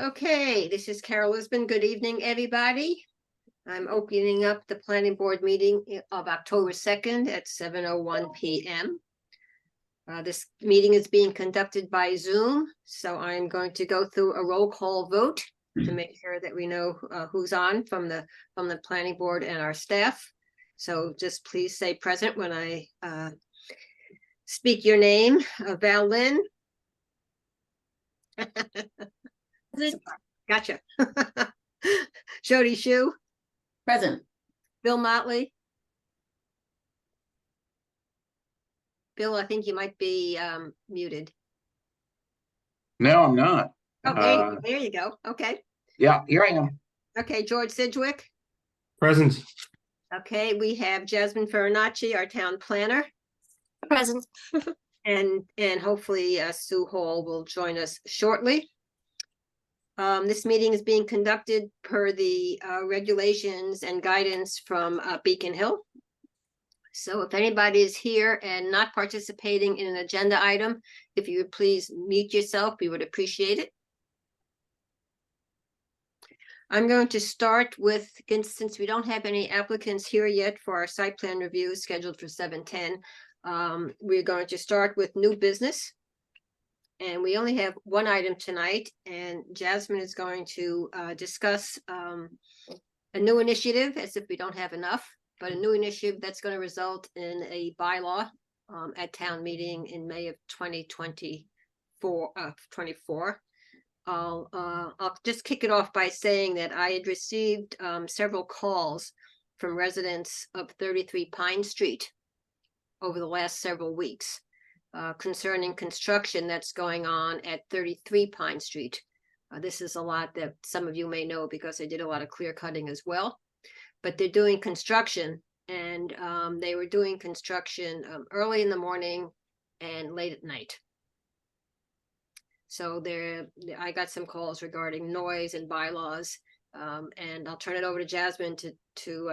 Okay, this is Carol Lisbon. Good evening, everybody. I'm opening up the planning board meeting of October 2nd at 7:01 p.m. This meeting is being conducted by Zoom, so I'm going to go through a roll call vote to make sure that we know who's on from the planning board and our staff. So just please say present when I speak your name. Val Lynn. Gotcha. Jody Shu. Present. Bill Motley. Bill, I think you might be muted. No, I'm not. Okay, there you go. Okay. Yeah, here I am. Okay, George Sidgwick. Present. Okay, we have Jasmine Farinacci, our town planner. Present. And hopefully Sue Hall will join us shortly. This meeting is being conducted per the regulations and guidance from Beacon Hill. So if anybody is here and not participating in an agenda item, if you would please mute yourself, we would appreciate it. I'm going to start with, since we don't have any applicants here yet for our site plan review scheduled for 7:10, we're going to start with new business. And we only have one item tonight, and Jasmine is going to discuss a new initiative, as if we don't have enough, but a new initiative that's going to result in a bylaw at town meeting in May of 2024. I'll just kick it off by saying that I had received several calls from residents of 33 Pine Street over the last several weeks concerning construction that's going on at 33 Pine Street. This is a lot that some of you may know because I did a lot of clear cutting as well. But they're doing construction, and they were doing construction early in the morning and late at night. So I got some calls regarding noise and bylaws, and I'll turn it over to Jasmine to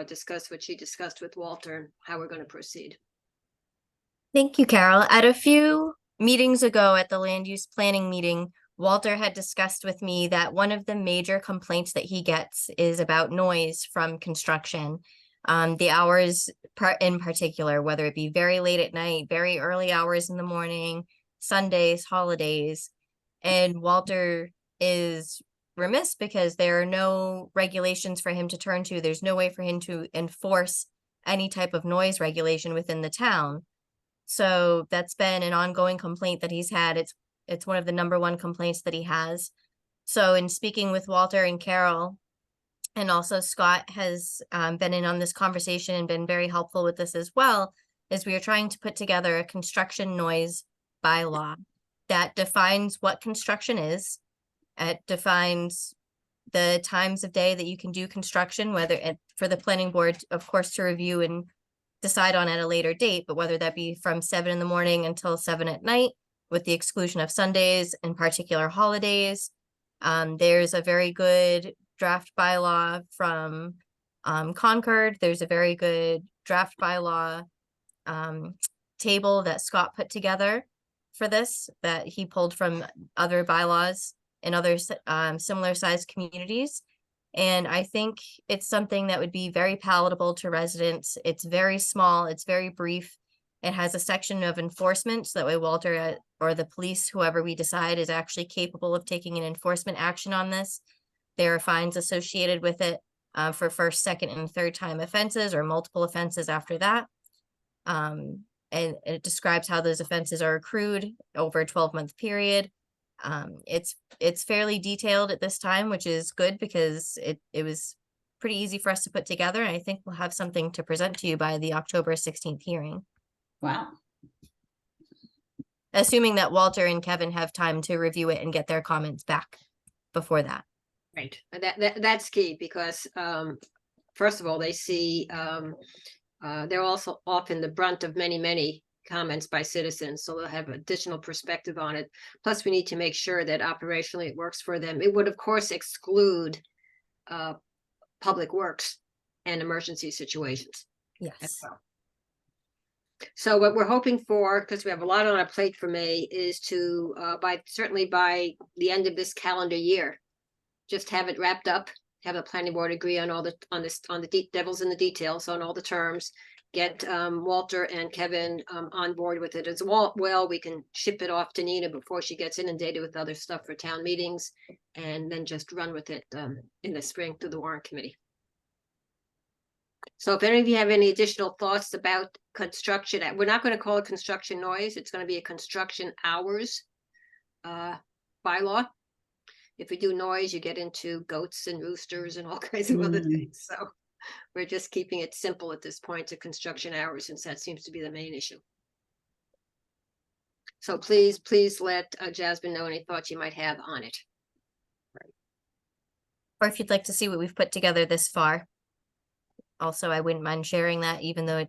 discuss what she discussed with Walter and how we're going to proceed. Thank you, Carol. At a few meetings ago at the land use planning meeting, Walter had discussed with me that one of the major complaints that he gets is about noise from construction. The hours in particular, whether it be very late at night, very early hours in the morning, Sundays, holidays. And Walter is remiss because there are no regulations for him to turn to. There's no way for him to enforce any type of noise regulation within the town. So that's been an ongoing complaint that he's had. It's one of the #1 complaints that he has. So in speaking with Walter and Carol, and also Scott has been in on this conversation and been very helpful with this as well, is we are trying to put together a construction noise bylaw that defines what construction is. It defines the times of day that you can do construction, whether for the planning board, of course, to review and decide on at a later date, but whether that be from 7 in the morning until 7 at night, with the exclusion of Sundays and particular holidays. There's a very good draft bylaw from Concord. There's a very good draft bylaw table that Scott put together for this, that he pulled from other bylaws in other similar sized communities. And I think it's something that would be very palatable to residents. It's very small, it's very brief. It has a section of enforcement, so that way Walter or the police, whoever we decide, is actually capable of taking an enforcement action on this. There are fines associated with it for first, second, and third time offenses, or multiple offenses after that. And it describes how those offenses are accrued over a 12-month period. It's fairly detailed at this time, which is good because it was pretty easy for us to put together. And I think we'll have something to present to you by the October 16th hearing. Wow. Assuming that Walter and Kevin have time to review it and get their comments back before that. Right. That's key because first of all, they see they're also often the brunt of many comments by citizens, so they'll have additional perspective on it. Plus, we need to make sure that operationally it works for them. It would, of course, exclude public works and emergency situations. Yes. Well. So what we're hoping for, because we have a lot on our plate for May, is to, certainly by the end of this calendar year, just have it wrapped up, have the planning board agree on all the, on the devils in the details, on all the terms. Get Walter and Kevin on board with it as well. We can ship it off to Nina before she gets inundated with other stuff for town meetings, and then just run with it in the spring through the warrant committee. So if any of you have any additional thoughts about construction, we're not going to call it construction noise. It's going to be a construction hours bylaw. If we do noise, you get into goats and roosters and all kinds of other things. So we're just keeping it simple at this point to construction hours, since that seems to be the main issue. So please let Jasmine know any thoughts you might have on it. Or if you'd like to see what we've put together this far. Also, I wouldn't mind sharing that, even though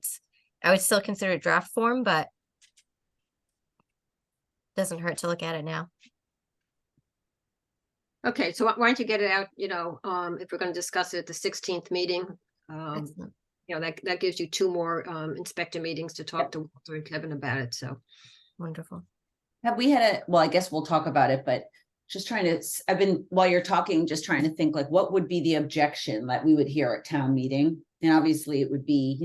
I would still consider it draft form, but doesn't hurt to look at it now. Okay, so why don't you get it out, if we're going to discuss it at the 16th meeting. Excellent. That gives you 2 more inspector meetings to talk to Walter and Kevin about it, so. Wonderful. Have we had well, I guess we'll talk about it, but just trying to, I've been, while you're talking, just trying to think like, what would be the objection that we would hear at town meeting? And obviously it would be,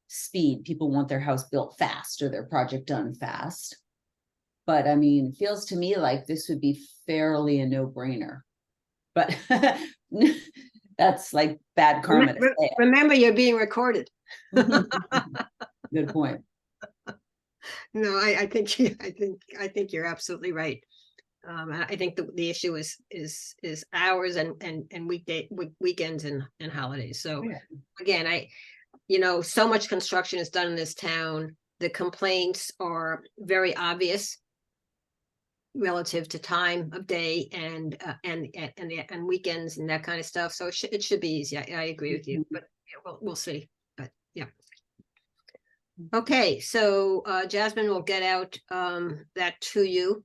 speed. People want their house built fast or their project done fast. But I mean, it feels to me like this would be fairly a no-brainer. But that's like bad karma to say it. Remember, you're being recorded. Good point. No, I think you're absolutely right. I think the issue is hours and weekends and holidays. So Yeah. again, so much construction is done in this town. The complaints are very obvious relative to time of day and weekends and that kind of stuff. So it should be easy. I agree with you, but we'll see. But yeah. Okay, so Jasmine will get out that to you.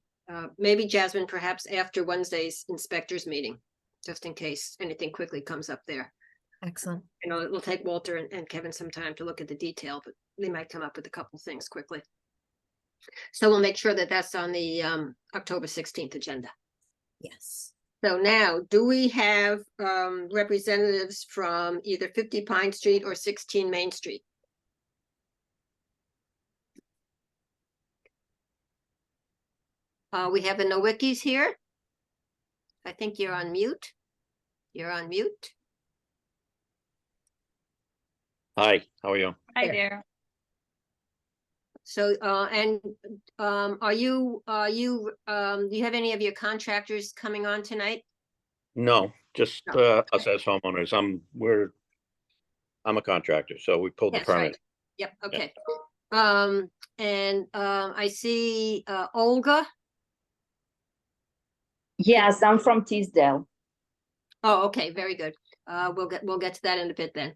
Maybe Jasmine, perhaps after Wednesday's inspectors meeting, just in case anything quickly comes up there. Excellent. It'll take Walter and Kevin some time to look at the detail, but they might come up with a couple things quickly. So we'll make sure that that's on the October 16th agenda. Yes. So now, do we have representatives from either 50 Pine Street or 16 Main Street? We have the Nowickis here. I think you're on mute. You're on mute. Hi, how are you? Hi there. So, do you have any of your contractors coming on tonight? No, just No. us as homeowners. I'm a contractor, so we pulled the That's right. permit. Yep, okay. I see Olga. Yes, I'm from Teesdale. Oh, okay, very good. We'll get to that in a bit then.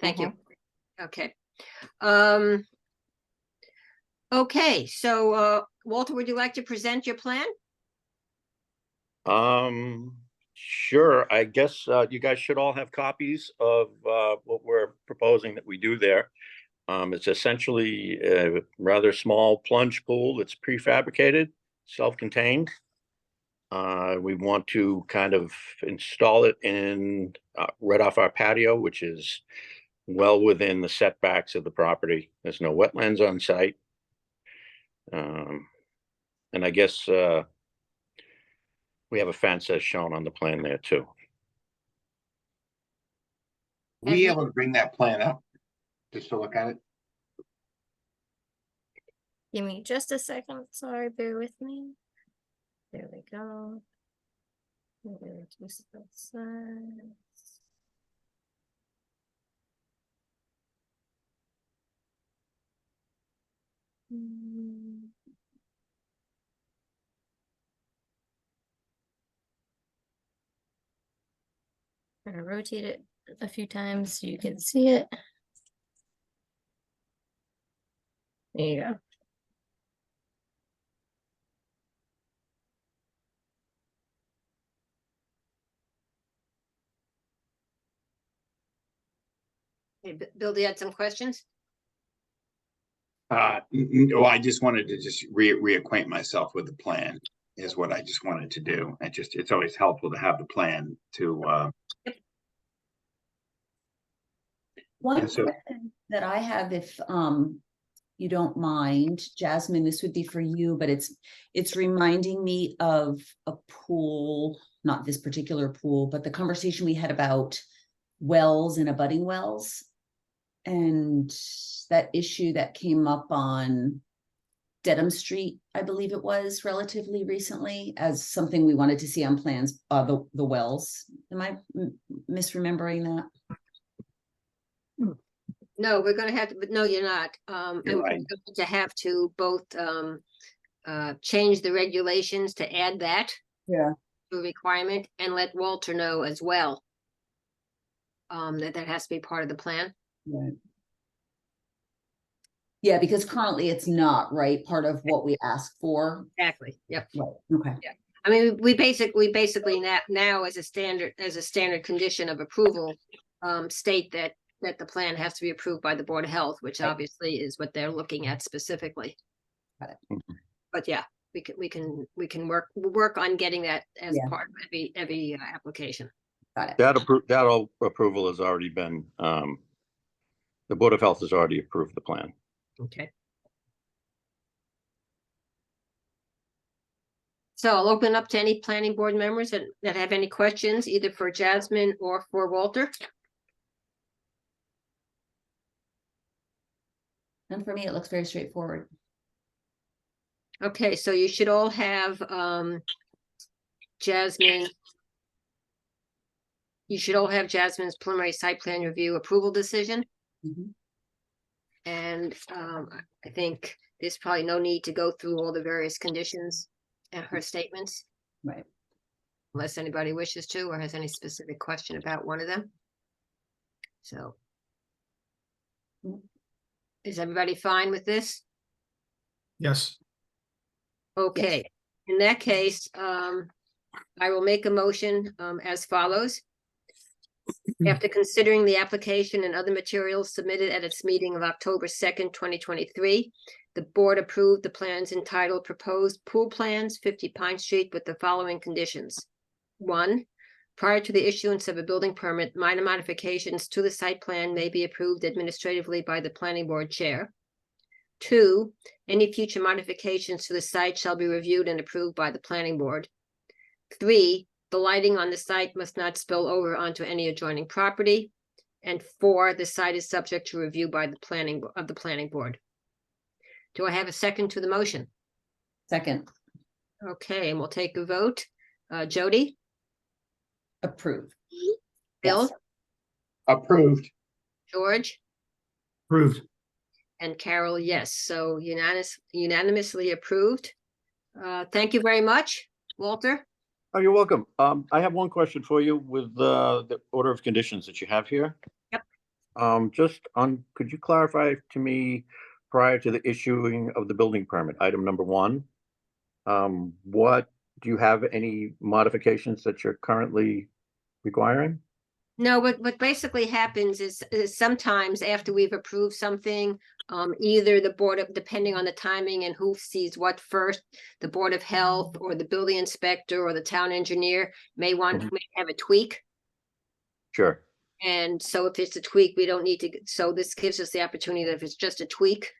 Thank you. Okay. Okay, so Walter, would you like to present your plan? Sure. I guess you guys should all have copies of what we're proposing that we do there. It's essentially a rather small plunge pool that's prefabricated, self-contained. We want to kind of install it in right off our patio, which is well within the setbacks of the property. There's no wetlands on site. And I guess we have a fence as shown on the plan there too. Were you able to bring that plan up? Just to look at it? Give me just a second. Sorry, bear with me. There we go. Reduce the size. Gonna rotate it a few times so you can see it. There you go. Hey, Bill, do you have some questions? No, I just wanted to just reacquaint myself with the plan is what I just wanted to do. It's always helpful to have the plan to, One And so- question that I have, if you don't mind, Jasmine, this would be for you, but it's reminding me of a pool, not this particular pool, but the conversation we had about wells and abutting wells. And that issue that came up on Dedham Street, I believe it was relatively recently, as something we wanted to see on plans, the wells. Am I misremembering that? No, we're gonna have to, but no, you're not. And You're we're right. going to have to both change the regulations to add that Yeah. to a requirement and let Walter know as well. That has to be part of the plan. Right. Yeah, because currently it's not, right, part of what we ask for. Exactly. Yep. Right, okay. I mean, we basically now as a standard condition of approval, state that the plan has to be approved by the Board of Health, which Right. obviously is what they're looking at specifically. Got it. But yeah, we can work on getting that as Yeah. part of every application. Got it. That approval has already been, the Board of Health has already approved the plan. Okay. So I'll open up to any planning board members that have any questions, either for Jasmine or for Walter. And for me, it looks very straightforward. Okay, so you should all have Jasmine. You should all have Jasmine's preliminary site plan review approval decision. Mhm. And I think there's probably no need to go through all the various conditions and her statements, Right. unless anybody wishes to or has any specific question about one of them. So. Is everybody fine with this? Yes. Okay, in that case, I will make a motion as follows. After considering the application and other materials submitted at its meeting of October 2nd, 2023, the board approved the plans entitled Proposed Pool Plans, 50 Pine Street, with the following conditions. 1, prior to the issuance of a building permit, minor modifications to the site plan may be approved administratively by the planning board chair. 2, any future modifications to the site shall be reviewed and approved by the planning board. 3, the lighting on the site must not spill over onto any adjoining property. And 4, the site is subject to review by the planning board. Do I have a second to the motion? Second, Okay, and we'll take a vote. Jody, approved. Bill, Yes. approved. George, Approved. and Carol, yes. So unanimously approved. Thank you very much, Walter. Oh, you're welcome. I have one question for you with the order of conditions that you have here. Yep. Could you clarify to me, prior to the issuing of the building permit, item number 1, do you have any modifications that you're currently requiring? No, what basically happens is sometimes after we've approved something, either the board of, depending on the timing and who sees what first, the Board of Health or the building inspector or the town engineer may have a tweak. Sure. And so if it's a tweak, we don't need to, so this gives us the opportunity that if it's just a tweak,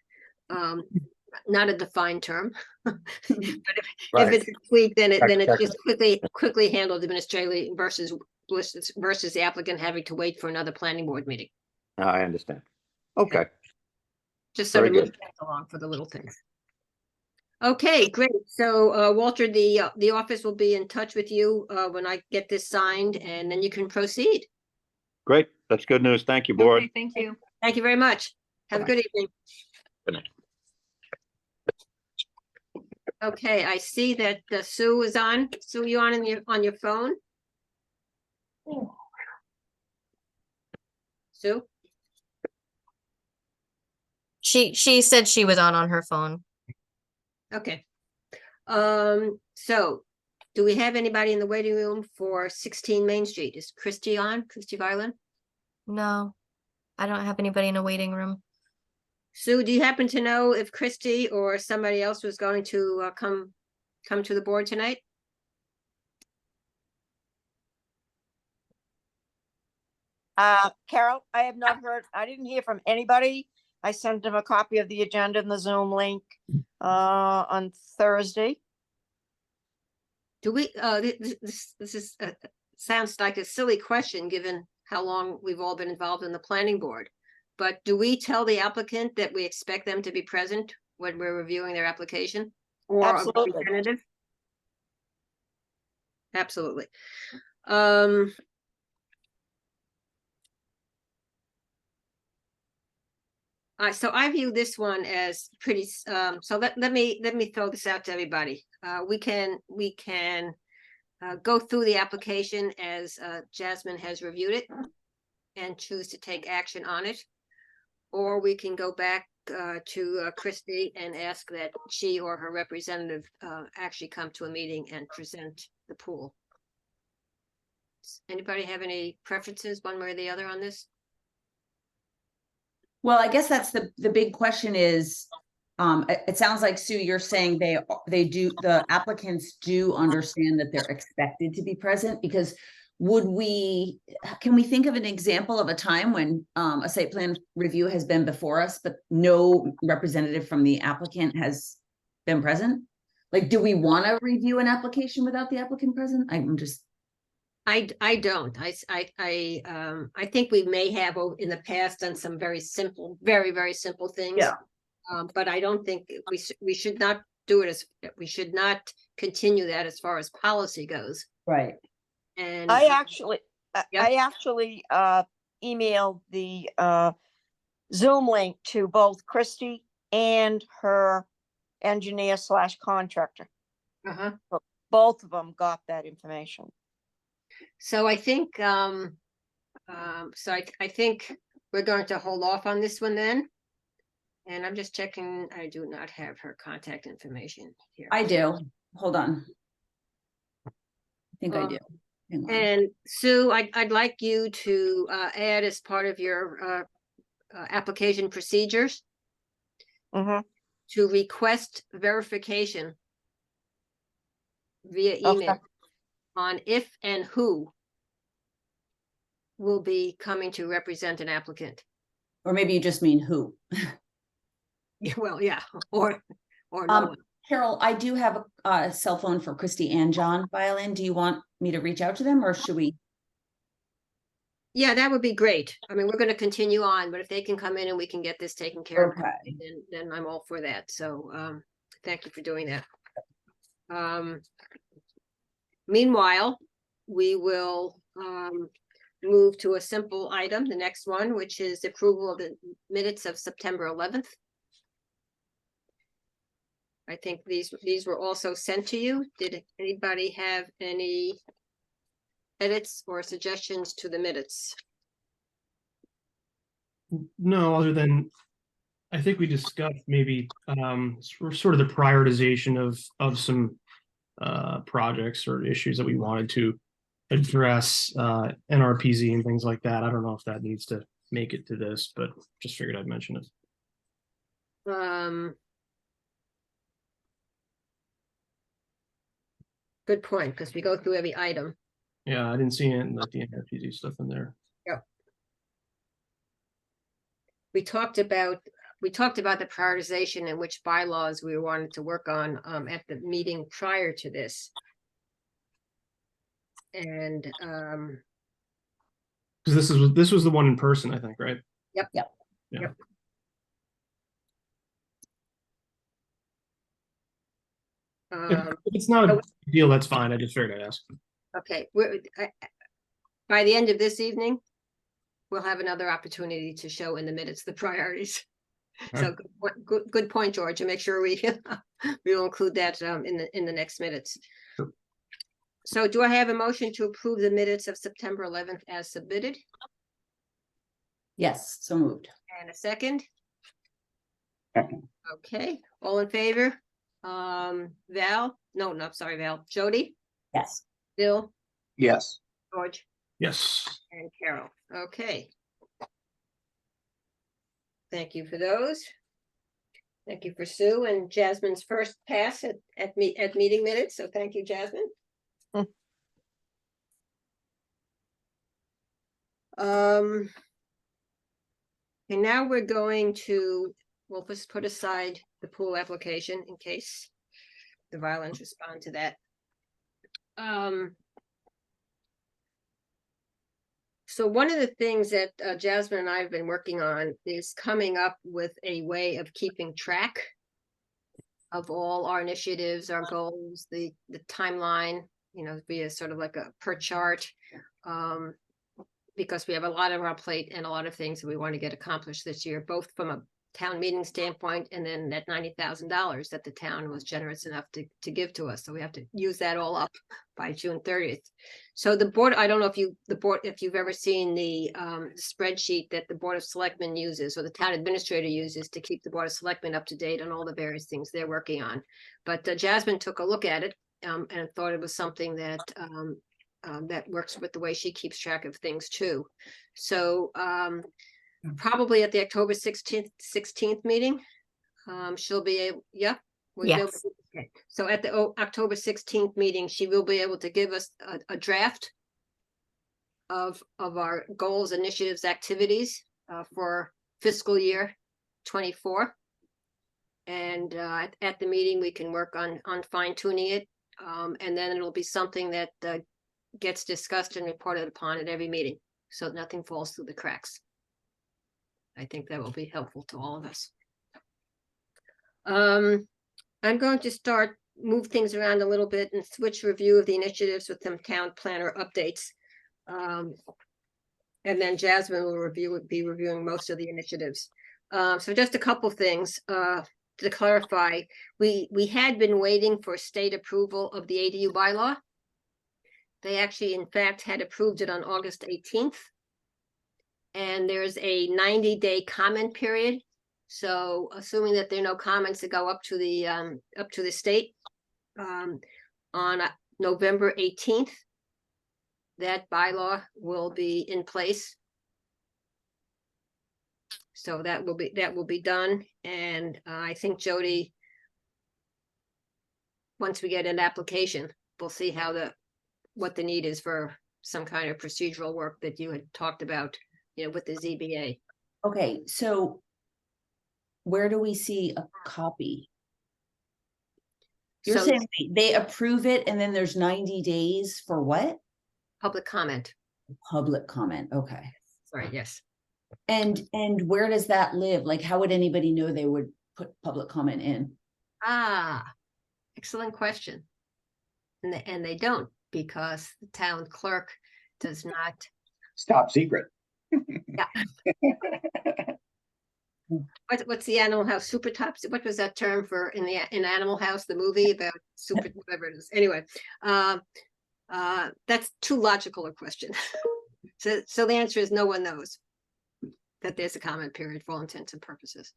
not a defined term. But if it's a tweak, then it's just quickly handled administratively versus the applicant having to wait for another planning board meeting. I understand. Okay. Just sort of Very move things along for the little things. Okay, great. So Walter, the office will be in touch with you when I get this signed, and then you can proceed. Great. That's good news. Thank you, board. Okay, thank you. Thank you very much. Have a good evening. Good night. Okay, I see that Sue is on. Sue, you on your phone? Sue? She said she was on her phone. Okay. So do we have anybody in the waiting room for 16 Main Street? Is Christy on? Christy Violin? No, I don't have anybody in a waiting room. Sue, do you happen to know if Christie or somebody else was going to come to the board tonight? Carol, I have not heard, I didn't hear from anybody. I sent them a copy of the agenda and the Zoom link on Thursday. Do we, this is, sounds like a silly question, given how long we've all been involved in the planning board. But do we tell the applicant that we expect them to be present when we're reviewing their application? Or a Absolutely. representative? Absolutely. So I view this one as pretty, so let me throw this out to everybody. We can go through the application as Jasmine has reviewed it and choose to take action on it. Or we can go back to Christie and ask that she or her representative actually come to a meeting and present the pool. Does anybody have any preferences one way or the other on this? Well, I guess that's the big question is, it sounds like, Sue, you're saying the applicants do understand that they're expected to be present, because can we think of an example of a time when a site plan review has been before us, but no representative from the applicant has been present? Like, do we want to review an application without the applicant present? I don't. I think we may have in the past done some very simple, very simple things. Yeah. But I don't think we should not do it we should not continue that as far as policy goes. Right. And I actually Yeah. emailed the Zoom link to both Christie and her engineer / contractor. uh-huh. Both of them got that information. So I think, I think we're going to hold off on this one then. And I'm just checking, I do not have her contact information here. I do. Hold on. I think I do. Hang on. And Sue, I'd like you to add as part of your application procedures Mhm. to request verification via Okay. email on if and who will be coming to represent an applicant. Or maybe you just mean who. Well, yeah, or no one. Carol, I do have a cell phone for Christy and John Violin. Do you want me to reach out to them, or should we? Yeah, that would be great. I mean, we're going to continue on, but if they can come in and we can get this taken care of, Okay. then I'm all for that. So thank you for doing that. Meanwhile, we will move to a simple item, the next one, which is approval of the minutes of September 11th. I think these were also sent to you. Did anybody have any edits or suggestions to the minutes? No, other than, I think we discussed maybe sort of the prioritization of some projects or issues that we wanted to address, NRPZ and things like that. I don't know if that needs to make it to this, but just figured I'd mention it. Good point, because we go through every item. Yeah, I didn't see it, like the NRPZ stuff in there. We talked about the prioritization and which bylaws we wanted to work on at the meeting prior to this. And Because this was the one in person, I think, right? Yep. Yeah. Yep. If it's not a big deal, that's fine. I just figured I'd ask. Okay, by the end of this evening, we'll have another opportunity to show in the minutes the priorities. So good point, George, and make sure we will include that in the next minutes. Sure. So do I have a motion to approve the minutes of September 11th as submitted? Yes, so moved. And a second? Second. Okay, all in favor? Val? No, sorry, Val. Jody? Yes. Bill? Yes. George? Yes. And Carol. Okay. Thank you for those. Thank you for Sue and Jasmine's first pass at meeting minutes, so thank you, Jasmine. Hmm. And now we're going to, we'll just put aside the pool application in case the violence respond to that. So one of the things that Jasmine and I have been working on is coming up with a way of keeping track of all our initiatives, our goals, the timeline, you know, via sort of like a per chart. Because we have a lot on our plate and a lot of things that we want to get accomplished this year, both from a town meeting standpoint and then that $90,000 that the town was generous enough to give to us. So we have to use that all up by June 30th. So the board, I don't know if if you've ever seen the spreadsheet that the Board of Selectmen uses or the town administrator uses to keep the Board of Selectmen up to date on all the various things they're working on. But Jasmine took a look at it and thought it was something that that works with the way she keeps track of things too. So probably at the October 16th meeting, she'll be able, yeah. Yes. Okay. So at the October 16th meeting, she will be able to give us a draft of our goals, initiatives, activities for fiscal year 24. And at the meeting, we can work on fine tuning it. And then it'll be something that gets discussed and reported upon at every meeting, so nothing falls through the cracks. I think that will be helpful to all of us. I'm going to move things around a little bit and switch review of the initiatives with some town planner updates. And then Jasmine will be reviewing most of the initiatives. So just a couple things to clarify. We had been waiting for state approval of the ADU bylaw. They actually, in fact, had approved it on August 18th. And there's a 90-day comment period. So assuming that there are no comments that go up to the state on November 18th, that bylaw will be in place. So that will be done. And I think Jody, once we get an application, we'll see what the need is for some kind of procedural work that you had talked about, you know, with the ZBA. Okay, so where do we see a copy? You're So saying they approve it and then there's 90 days for what? public comment. Public comment, okay. Sorry, yes. And where does that live? Like, how would anybody know they would put public comment in? Excellent question. And they don't, because the town clerk does not. Top secret. Yeah. What's the Animal House super tops? What was that term for in Animal House, the movie about super whatever it is? Anyway, that's too logical a question. So the answer is no one knows that there's a comment period for all intents and purposes.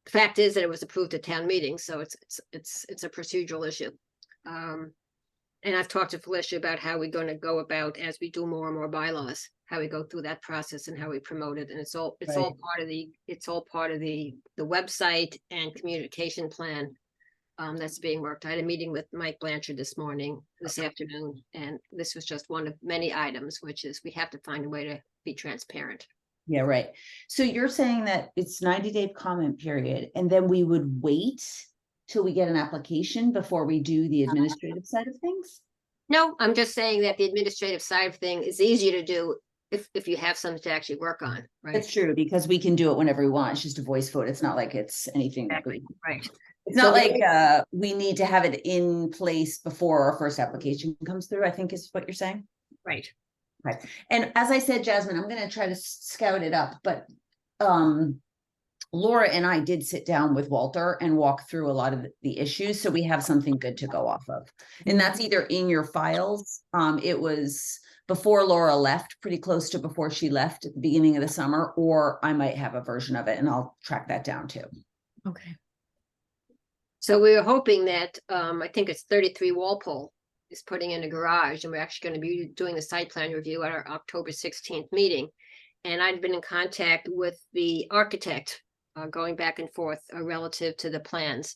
The fact is that it was approved at town meeting, so it's a procedural issue. And I've talked to Felicia about how we're going to go about as we do more and more bylaws, how we go through that process and how we promote it. And it's all part of the website and communication plan that's being worked. I had a meeting with Mike Blanchard this afternoon, and this was just one of many items, which is we have to find a way to be transparent. Yeah, right. So you're saying that it's 90-day comment period, and then we would wait till we get an application before we do the administrative side of things? No, I'm just saying that the administrative side of thing is easier to do if you have something to actually work on, right? That's true, because we can do it whenever we want. It's just a voice vote. It's not like it's anything that we, Right. it's not like we need to have it in place before our first application comes through, I think is what you're saying. Right. Right. And as I said, Jasmine, I'm going to try to scout it up, but Laura and I did sit down with Walter and walk through a lot of the issues. So we have something good to go off of. And that's either in your files. It was before Laura left, pretty close to before she left at the beginning of the summer, or I might have a version of it and I'll track that down too. Okay. So we were hoping that, I think it's 33 Walpole is putting in a garage, and we're actually going to be doing the site plan review at our October 16th meeting. And I'd been in contact with the architect going back and forth relative to the plans.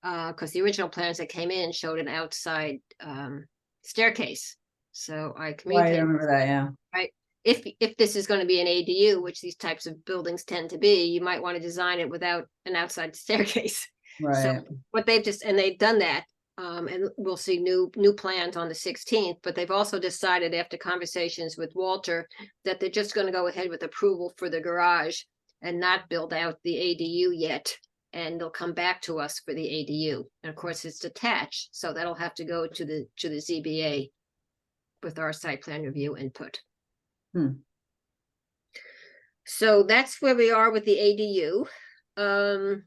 Because the original plans that came in showed an outside staircase. So I Well, I communicated, remember that, yeah. if this is going to be an ADU, which these types of buildings tend to be, you might want to design it without an outside staircase. Right. What they've done that, and we'll see new plans on the 16th, but they've also decided after conversations with Walter that they're just going to go ahead with approval for the garage and not build out the ADU yet. And they'll come back to us for the ADU. And of course, it's detached, so that'll have to go to the ZBA with our site plan review input. So that's where we are with the ADU.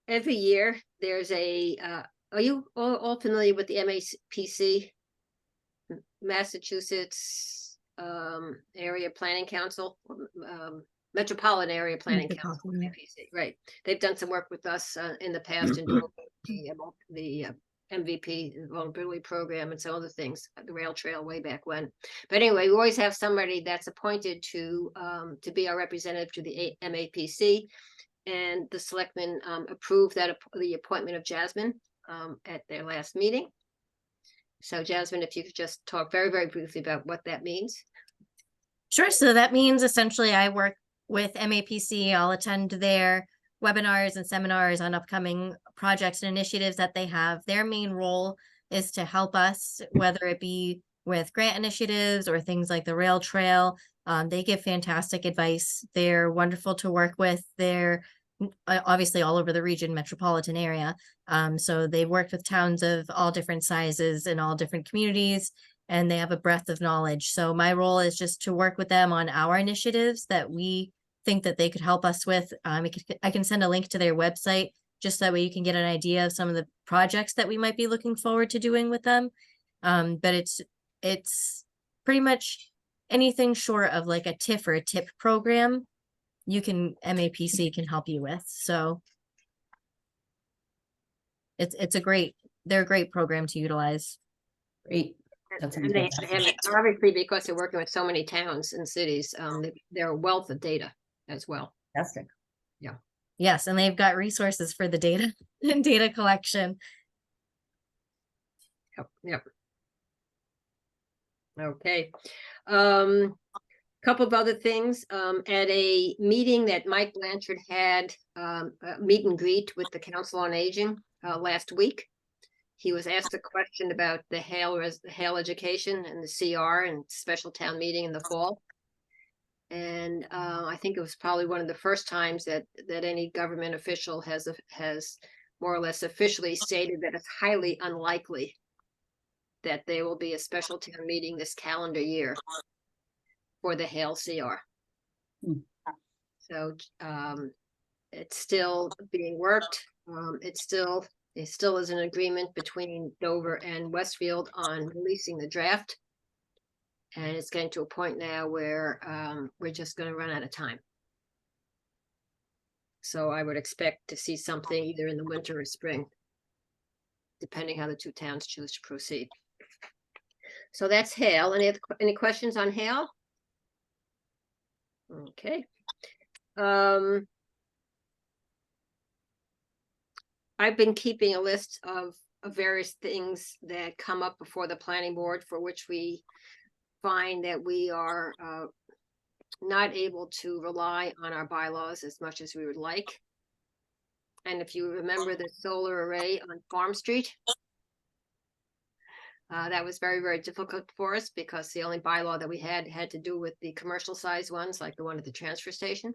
Every year there's are you all familiar with the MAPC, Massachusetts Area Planning Council, Metropolitan Area Planning Council, MAPC, right? They've done some work with us in the past in the MVP, vulnerability program, and some other things, the rail trail way back when. But anyway, we always have somebody that's appointed to be our representative to the MAPC. And the selectmen approved the appointment of Jasmine at their last meeting. So Jasmine, if you could just talk very, very briefly about what that means. Sure. So that means essentially I work with MAPC. I'll attend their webinars and seminars on upcoming projects and initiatives that they have. Their main role is to help us, whether it be with grant initiatives or things like the rail trail. They give fantastic advice. They're wonderful to work with. They're obviously all over the region, metropolitan area. So they've worked with towns of all different sizes and all different communities, and they have a breadth of knowledge. So my role is just to work with them on our initiatives that we think that they could help us with. I can send a link to their website just that way you can get an idea of some of the projects that we might be looking forward to doing with them. But it's pretty much anything short of like a TIF or a TIP program MAPC can help you with. So they're a great program to utilize. Great. That's And they have it, obviously, because they're working with so many towns and cities, they're a wealth of data as well. fantastic. Yes, and they've got resources for the data and data collection. Yep. Okay. Couple of other things, at a meeting that Mike Blanchard had, a meet and greet with the Council on Aging, last week. He was asked a question about the Hale education and the CR and special town meeting in the fall. And I think it was probably one of the first times that any government official has more or less officially stated that it's highly unlikely that there will be a special town meeting this calendar year for the Hale CR. So it's still being worked. It still is an agreement between Dover and Westfield on releasing the draft. And it's getting to a point now where we're just going to run out of time. So I would expect to see something either in the winter or spring, depending how the two towns choose to proceed. So that's Hale. Any questions on Hale? Okay. I've been keeping a list of various things that come up before the planning board for which we find that we are not able to rely on our bylaws as much as we would like. And if you remember the solar array on Farm Street, that was very, very difficult for us because the only bylaw that we had to do with the commercial size ones, like the one at the transfer station.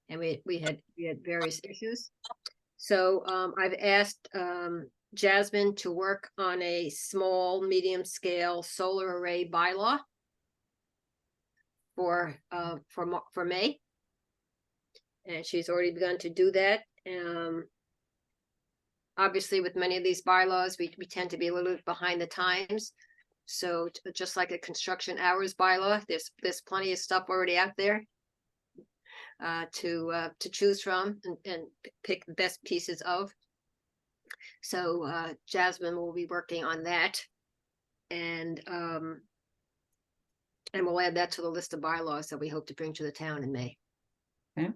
And we had various issues. So I've asked Jasmine to work on a small, medium scale solar array bylaw for May. And she's already begun to do that. Obviously, with many of these bylaws, we tend to be a little bit behind the times. So just like a construction hours bylaw, there's plenty of stuff already out there to choose from and pick the best pieces of. So Jasmine will be working on that. And And we'll add that to the list of bylaws that we hope to bring to the town in May. Okay.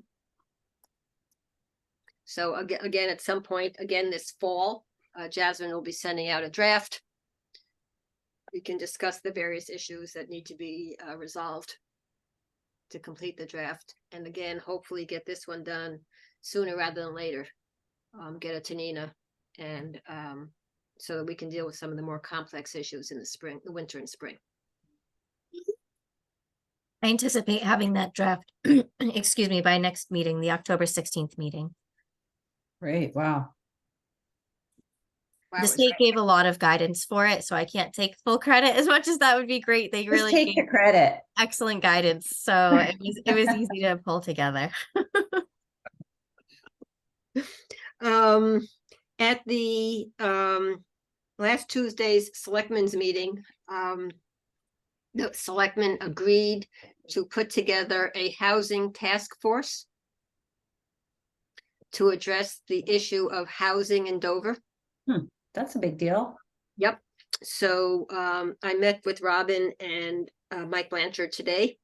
So again, at some point, again, this fall, Jasmine will be sending out a draft. We can discuss the various issues that need to be resolved to complete the draft. And again, hopefully get this one done sooner rather than later. Get it to Nina and so that we can deal with some of the more complex issues in the spring, the winter and spring. I anticipate having that draft, excuse me, by next meeting, the October 16th meeting. Great, wow. Wow, The is state that- gave a lot of guidance for it, so I can't take full credit as much as that would be great. They Just really take the gave credit. excellent guidance, so it was easy to pull together. At the last Tuesday's selectmen's meeting, the selectmen agreed to put together a housing task force to address the issue of housing in Dover. That's a big deal. Yep. So I met with Robin and Mike Blanchard today.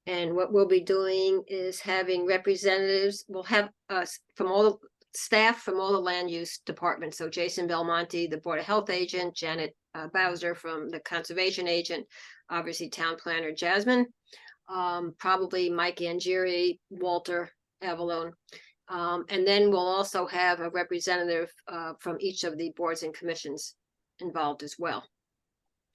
And what we'll be doing is having representatives, we'll have us from all the staff from all the land use departments. So Jason Belmonte, the Board of Health agent, Janet Bowser from the Conservation agent, obviously Town Planner Jasmine, probably Mike Angieri, Walter Avalone. And then we'll also have a representative from each of the boards and commissions involved as well.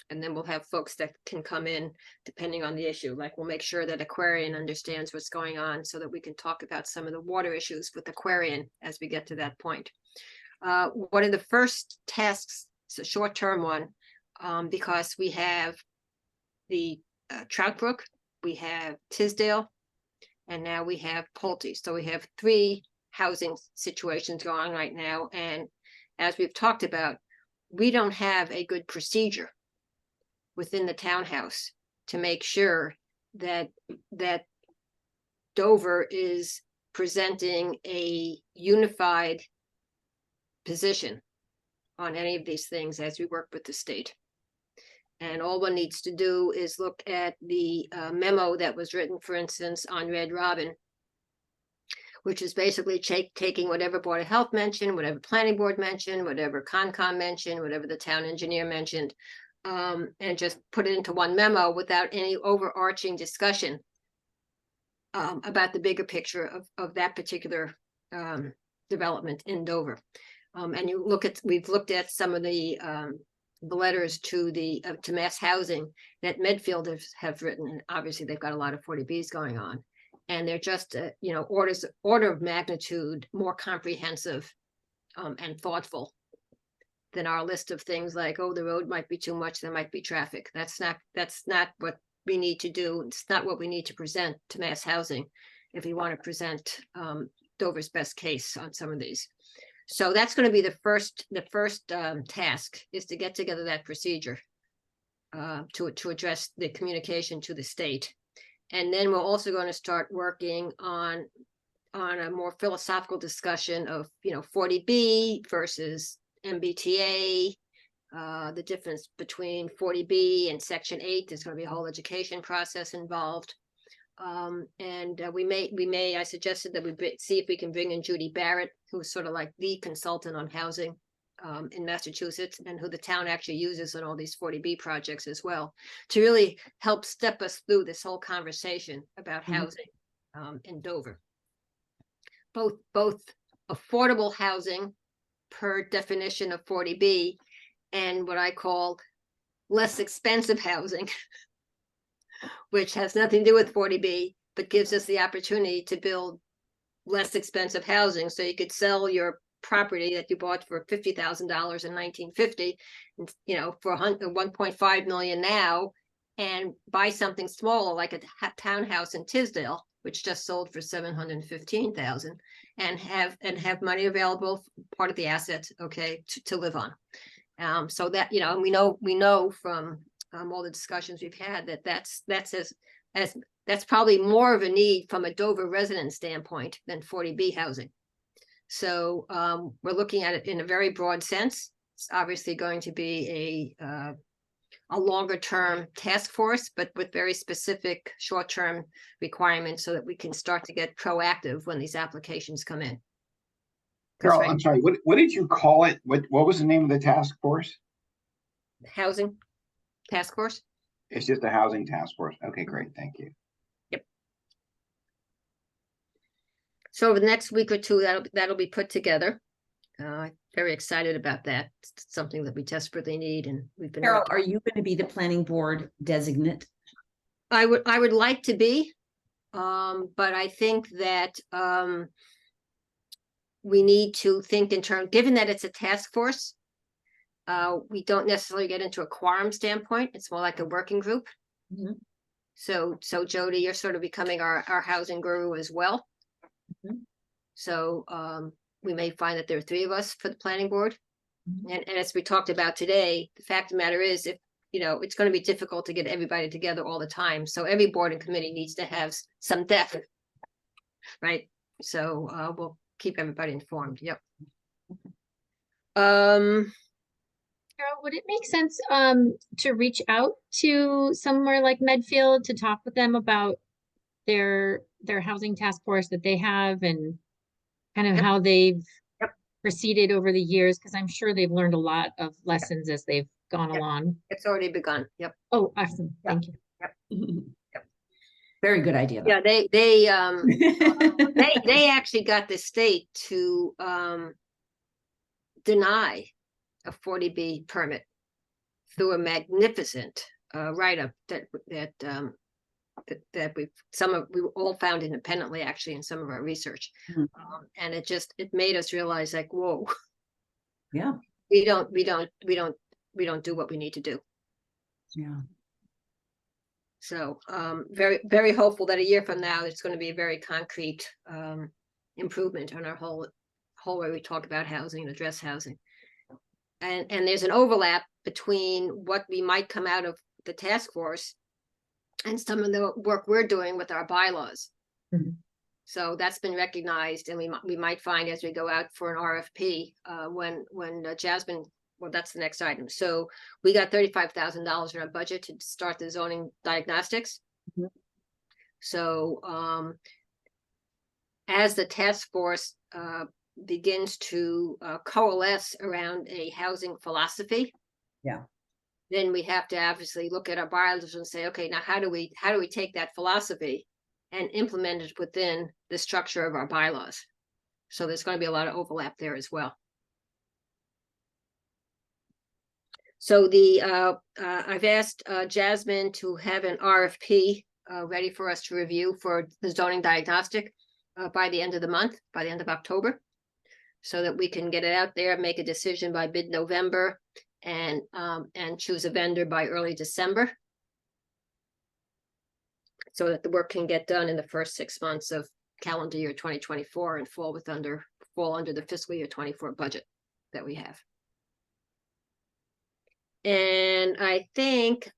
And then we'll have folks that can come in depending on the issue. Like we'll make sure that Aquarian understands what's going on so that we can talk about some of the water issues with Aquarian as we get to that point. One of the first tasks, it's a short-term one, because we have the Trout Brook, we have Tisdale, and now we have Pulte. So we have 3 housing situations going on right now. And as we've talked about, we don't have a good procedure within the townhouse to make sure that Dover is presenting a unified position on any of these things as we work with the state. And all one needs to do is look at the memo that was written, for instance, on Red Robin, which is basically taking whatever Board of Health mentioned, whatever Planning Board mentioned, whatever Concom mentioned, whatever the town engineer mentioned, and just put it into one memo without any overarching discussion about the bigger picture of that particular development in Dover. And you look at, we've looked at some of the letters to Mass Housing that Medfield have written, and obviously they've got a lot of 40Bs going on. And they're just, order of magnitude more comprehensive and thoughtful than our list of things like, oh, the road might be too much, there might be traffic. That's not what we need to do. It's not what we need to present to Mass Housing if we want to present Dover's best case on some of these. So that's going to be the first task, is to get together that procedure to address the communication to the state. And then we're also going to start working on a more philosophical discussion of 40B versus MBTA, the difference between 40B and Section 8. There's going to be a whole education process involved. We may, I suggested that we see if we can bring in Judy Barrett, who's sort of like the consultant on housing in Massachusetts, and who the town actually uses on all these 40B projects as well, to really help step us through this whole conversation about housing in Dover. Both affordable housing per definition of 40B and what I call less expensive housing, which has nothing to do with 40B, but gives us the opportunity to build less expensive housing. So you could sell your property that you bought for $50,000 in 1950, for 1.5 million now, and buy something smaller like a townhouse in Tisdale, which just sold for 715,000, and have money available, part of the assets, to live on. So that, and we know from all the discussions we've had that's probably more of a need from a Dover resident standpoint than 40B housing. So we're looking at it in a very broad sense. It's obviously going to be a longer term task force, but with very specific short-term requirements so that we can start to get proactive when these applications come in. 'Cause Carol, right- I'm sorry, what did you call it? What was the name of the task force? Housing task force. It's just a housing task force. Okay, great, thank you. So over the next week or two, that'll be put together. Very excited about that. It's something that we desperately need, and we've been. Carol, are you going to be the planning board designate? I would like to be, but I think that we need to think in terms, given that it's a task force, we don't necessarily get into a quorum standpoint. It's more like a working group. Mhm. So Jody, you're sort of becoming our housing guru as well. Mhm. So we may find that there are three of us for the planning board. Mhm. And as we talked about today, the fact of the matter is, if it's going to be difficult to get everybody together all the time. So every board and committee needs to have some depth, right? So we'll keep everybody informed. Yep. Carol, would it make sense to reach out to somewhere like Medfield to talk with them about their housing task force that they have and kind of Yep. how they've Yep. proceeded over the years? Because I'm sure they've learned a lot of lessons as they've gone Yep. along. It's already begun. Yep. Oh, awesome. Yeah. Thank you. Very good idea. Yeah, they they actually got the state to deny a 40B permit through a magnificent write-up that we all found independently, actually, in some of our research. Mhm. And it made us realize, like, whoa, Yeah, we don't do what we need to do. yeah. So very, very hopeful that a year from now, it's going to be a very concrete improvement on our whole way we talk about housing and address housing. And there's an overlap between what we might come out of the task force and some of the work we're doing with our bylaws. Mhm. So that's been recognized, and we might find as we go out for an RFP when Jasmine. Well, that's the next item. So we got $35,000 in our budget to start the zoning diagnostics. Mhm. So as the task force begins to coalesce around a housing philosophy, Yeah. then we have to obviously look at our bylaws and say, okay, now how do we take that philosophy and implement it within the structure of our bylaws? So there's going to be a lot of overlap there as well. So I've asked Jasmine to have an RFP ready for us to review for the zoning diagnostic by the end of the month, by the end of October, so that we can get it out there, make a decision by mid-November, and choose a vendor by early December, so that the work can get done in the first 6 months of calendar year 2024 and fall under the fiscal year 24 budget that we have. And I think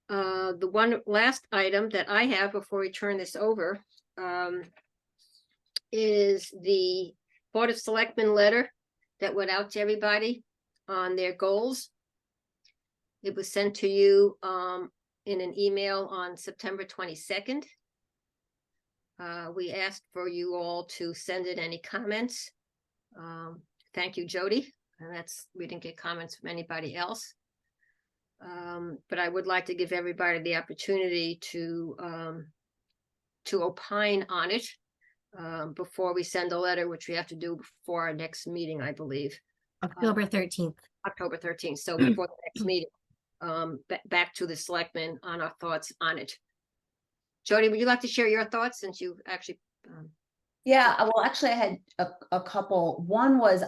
the one last item that I have before we turn this over is the Board of Selectmen letter that went out to everybody on their goals. It was sent to you in an email on September 22nd. We asked for you all to send in any comments. Thank you, Jody. And we didn't get comments from anybody else. But I would like to give everybody the opportunity to opine on it before we send a letter, which we have to do before our next meeting, I believe. October 13th. October 13th. So before the next meeting, back to the selectmen on our thoughts on it. Jody, would you like to share your thoughts, since you actually? Yeah, well, actually, I had a couple. One was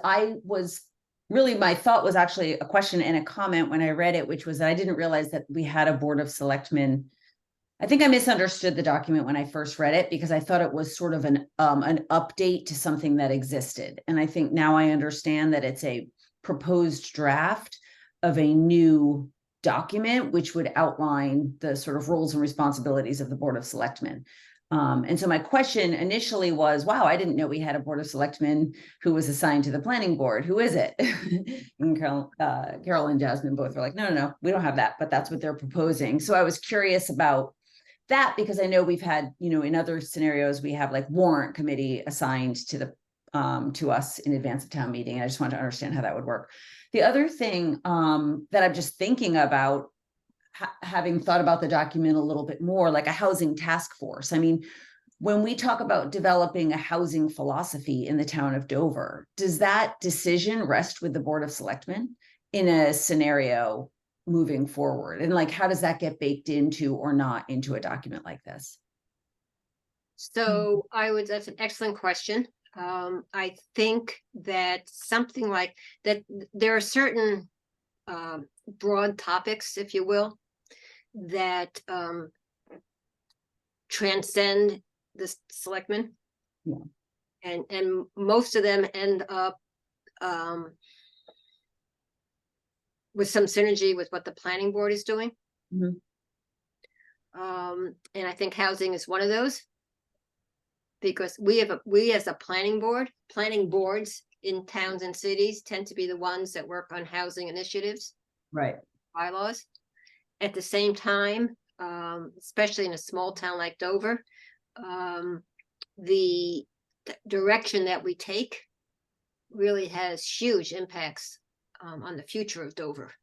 really, my thought was actually a question and a comment when I read it, which was that I didn't realize that we had a Board of Selectmen. I think I misunderstood the document when I first read it, because I thought it was sort of an update to something that existed. And I think now I understand that it's a proposed draft of a new document, which would outline the sort of roles and responsibilities of the Board of Selectmen. And so my question initially was, wow, I didn't know we had a Board of Selectmen who was assigned to the planning board. Who is it? And Carol and Jasmine both were like, no, we don't have that, but that's what they're proposing. So I was curious about that because I know we've had, in other scenarios, we have like warrant committee assigned to us in advance of town meeting. I just wanted to understand how that would work. The other thing that I'm just thinking about, having thought about the document a little bit more, like a housing task force. I mean, when we talk about developing a housing philosophy in the town of Dover, does that decision rest with the Board of Selectmen in a scenario moving forward? And like, how does that get baked into or not into a document like this? So that's an excellent question. I think that something like that, there are certain broad topics, if you will, that transcend the selectmen. Yeah. And most of them end up with some synergy with what the planning board is doing. Mhm. And I think housing is one of those. Because we as a planning boards in towns and cities tend to be the ones that work on housing initiatives, Right. bylaws. At the same time, especially in a small town like Dover, the direction that we take really has huge impacts on the future of Dover.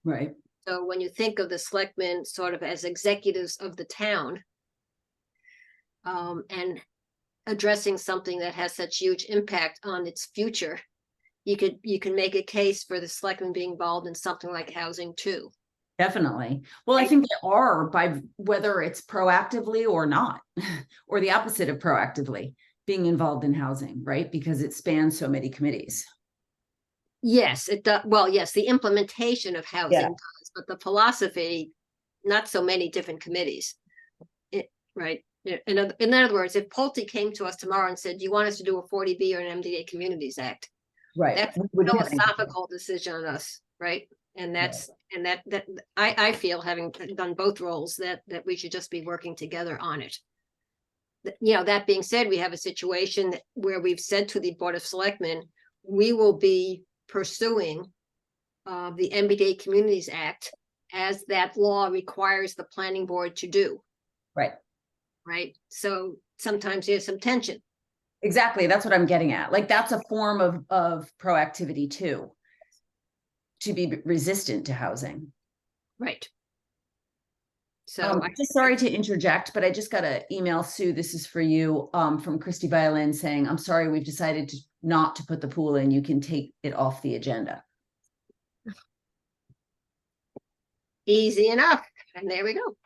Right. So when you think of the selectmen sort of as executives of the town, and addressing something that has such huge impact on its future, you can make a case for the selectmen being involved in something like housing too. Definitely. Well, I think they are, by whether it's proactively or not, or the opposite of proactively being involved in housing, right? Because it spans so many committees. Yes, it does. Well, yes, the implementation of housing Yeah. does, but the philosophy, not so many different committees. Right. In other words, if Pulte came to us tomorrow and said, do you want us to do a 40B or an MDA Communities Act? Right. That's a philosophical decision on us, right? And that's, and that I feel, having done both roles, that we should just be working together on it. That being said, we have a situation where we've said to the Board of Selectmen, we will be pursuing the MBTA Communities Act as that law requires the planning board to do. Right. Right. So sometimes there's some tension. Exactly. That's what I'm getting at. Like, that's a form of proactivity too, to be resistant to housing. Right. So I'm just sorry to interject, but I just got an email, Sue, this is for you, from Christy Violin saying, I'm sorry, we've decided not to put the pool in. You can take it off the agenda. Easy enough. And there we go.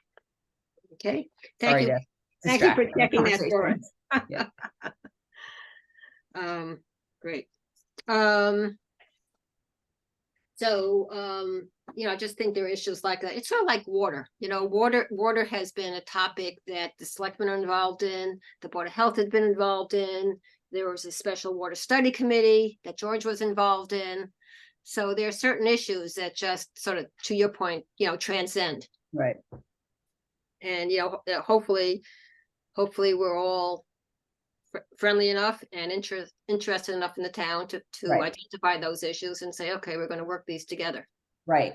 Okay. Thank you. Thank you for checking that for us. Yeah. Great. So, I just think there are issues like that. It's sort of like water, water has been a topic that the selectmen are involved in, the Board of Health has been involved in. There was a special water study committee that George was involved in. So there are certain issues that just sort of, to your point, transcend. Right. And, hopefully we're all friendly enough and interested enough in the town to Right. identify those issues and say, okay, we're going to work these together. Right.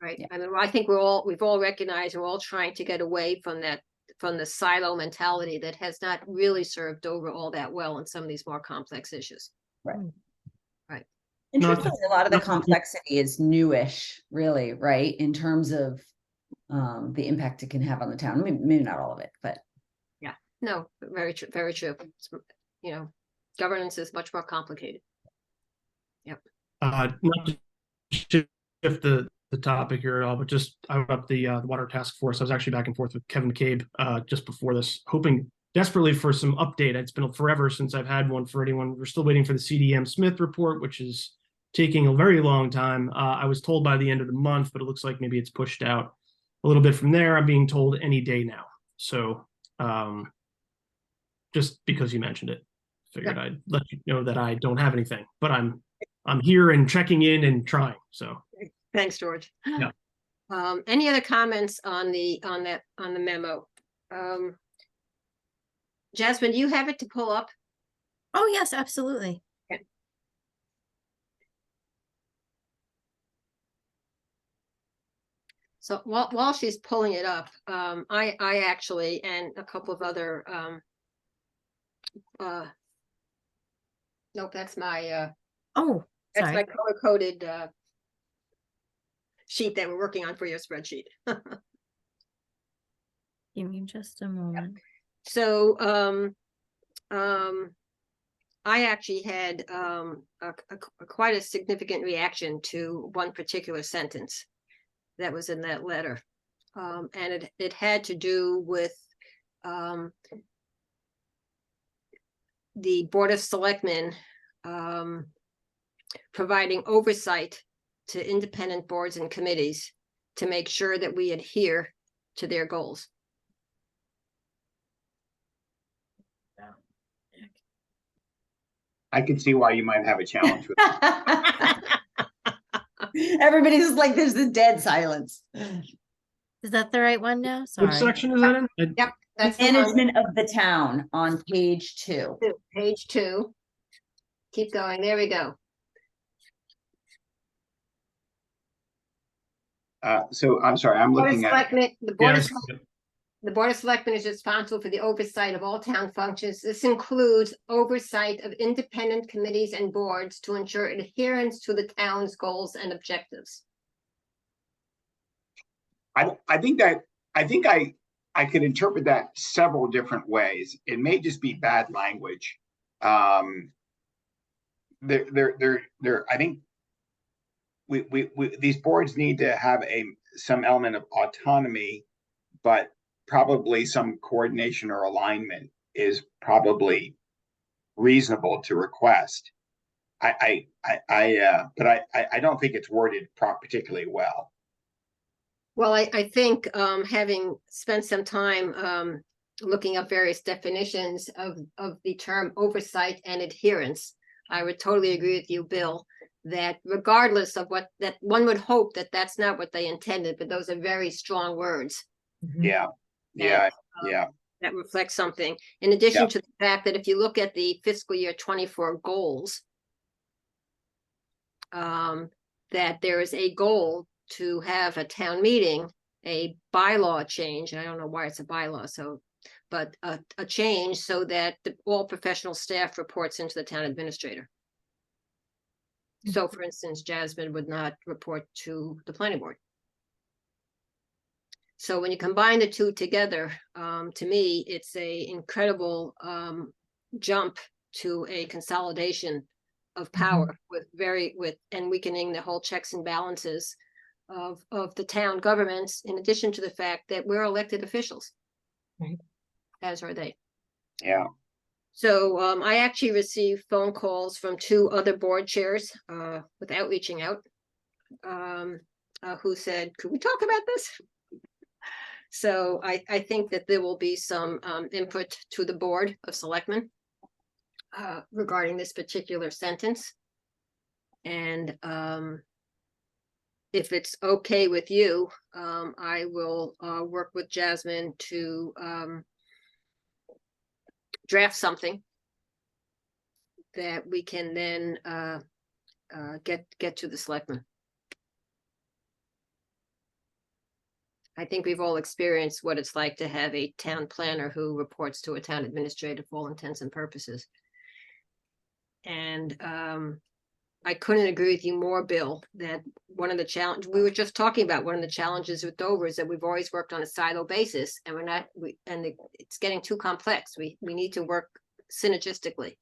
Right. Yeah. I mean, I think we've all recognized we're all trying to get away from the silo mentality that has not really served Dover all that well in some of these more complex issues. Right. Right. And Not truthfully, to- a lot of the not to- complexity is newish, really, right? In terms of the impact it can have on the town. Maybe not all of it, but No, very true. Very true. Governance is much more complicated. Not to shift the topic here at all, but just I brought up the water task force. I was actually back and forth with Kevin Cabe just before this, hoping desperately for some update. It's been forever since I've had one for anyone. We're still waiting for the CDM Smith report, which is taking a very long time. I was told by the end of the month, but it looks like maybe it's pushed out a little bit from there. I'm being told any day now. So just because you mentioned it, figured I'd let you know that I don't have anything, but I'm here and checking in and trying. So Thanks, George. Yeah. Any other comments on the memo? Jasmine, do you have it to pull up? Oh, yes, absolutely. So while she's pulling it up, I actually, and a couple of other, nope, that's my, Oh, that's my sorry. color-coded, sheet that we're working on for your spreadsheet. Give me just a moment. So, I actually had, quite a significant reaction to one particular sentence that was in that letter. And it had to do with, the Board of Selectmen, providing oversight to independent boards and committees to make sure that we adhere to their goals. I can see why you might have a challenge with Everybody's just like, there's the dead silence. Is that the right one now? What Sorry. section is that in? Yep, that's the one. Management of the town on page 2. Page 2. Keep going, there we go. So I'm sorry, I'm Board of looking at, Selectmen, the Board of Yes. The Board of Selectmen is responsible for the oversight of all town functions. This includes oversight of independent committees and boards to ensure adherence to the town's goals and objectives. I think I could interpret that several different ways. It may just be bad language. I think these boards need to have some element of autonomy, but probably some coordination or alignment is probably reasonable to request. But I don't think it's worded particularly well. Well, I think, having spent some time, looking up various definitions of the term oversight and adherence, I would totally agree with you, Bill, that regardless of what, that one would hope that that's not what they intended, but those are very strong words. Yeah, yeah, yeah. That reflects something. In addition Yeah. to the fact that if you look at the fiscal year 24 goals, that there is a goal to have a town meeting, a bylaw change, and I don't know why it's a bylaw, so, but a change so that all professional staff reports into the town administrator. So for instance, Jasmine would not report to the planning board. So when you combine the two together, to me, it's a incredible jump to a consolidation of power with and weakening the whole checks and balances of the town governments, in addition to the fact that we're elected officials. Right. As are they. Yeah. So I actually received phone calls from 2 other board chairs without reaching out, who said, could we talk about this? So I think that there will be some input to the Board of Selectmen regarding this particular sentence. And if it's okay with you, I will work with Jasmine to draft something that we can then get to the selectmen. I think we've all experienced what it's like to have a town planner who reports to a town administrator for all intents and purposes. And I couldn't agree with you more, Bill, that one of the challenges, we were just talking about one of the challenges with Dover is that we've always worked on a silo basis, and we're not, it's getting too complex. We need to work synergistically,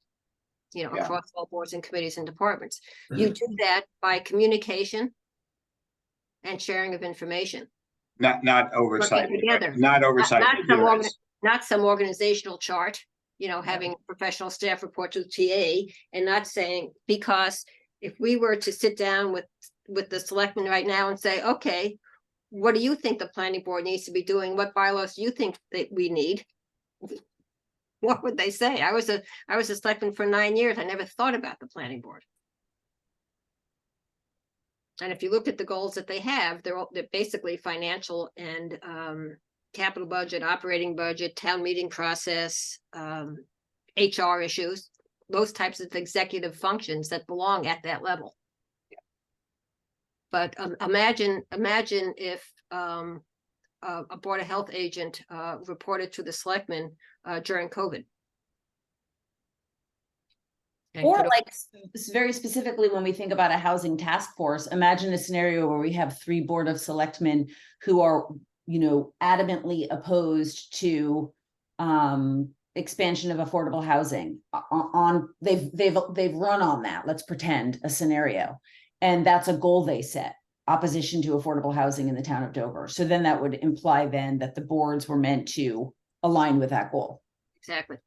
you know, Yeah. across all boards and committees and departments. You do that by communication and sharing of information. Not oversight, together. not oversight. Not some adherence. not some organizational chart, you know, having professional staff report to TA, and not saying, because if we were to sit down with the selectmen right now and say, okay, what do you think the planning board needs to be doing? What bylaws do you think that we need? What would they say? I was a selectman for 9 years. I never thought about the planning board. And if you look at the goals that they have, they're basically financial and capital budget, operating budget, town meeting process, HR issues, those types of executive functions that belong at that level. But imagine if a Board of Health agent reported to the selectmen during COVID. And Or could- like very specifically, when we think about a housing task force, imagine a scenario where we have 3 Board of Selectmen who are, adamantly opposed to expansion of affordable housing. They've run on that. Let's pretend a scenario, and that's a goal they set: opposition to affordable housing in the town of Dover. So then that would imply then that the boards were meant to align with that goal. Exactly.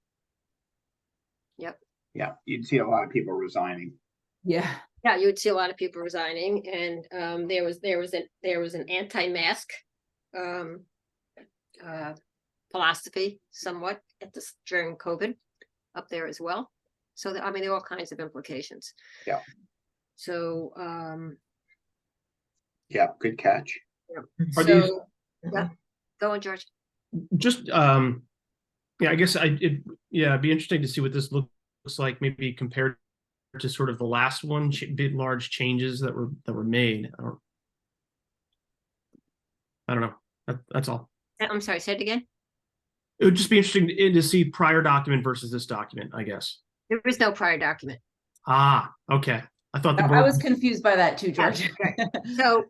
Yeah, you'd see a lot of people resigning. Yeah. Yeah, you would see a lot of people resigning, and there was an anti-mask philosophy somewhat during COVID up there as well. So I mean, there are all kinds of implications. Yeah. So Yeah, good catch. Are these- so yeah, go on, George. Just yeah, I guess it'd be interesting to see what this looks like, maybe compared to sort of the last one, big large changes that were made. I don't know. That's all. I'm sorry, say it again. It would just be interesting to see prior document versus this document, I guess. There is no prior document. Okay. I thought the I board. was confused by that too, George.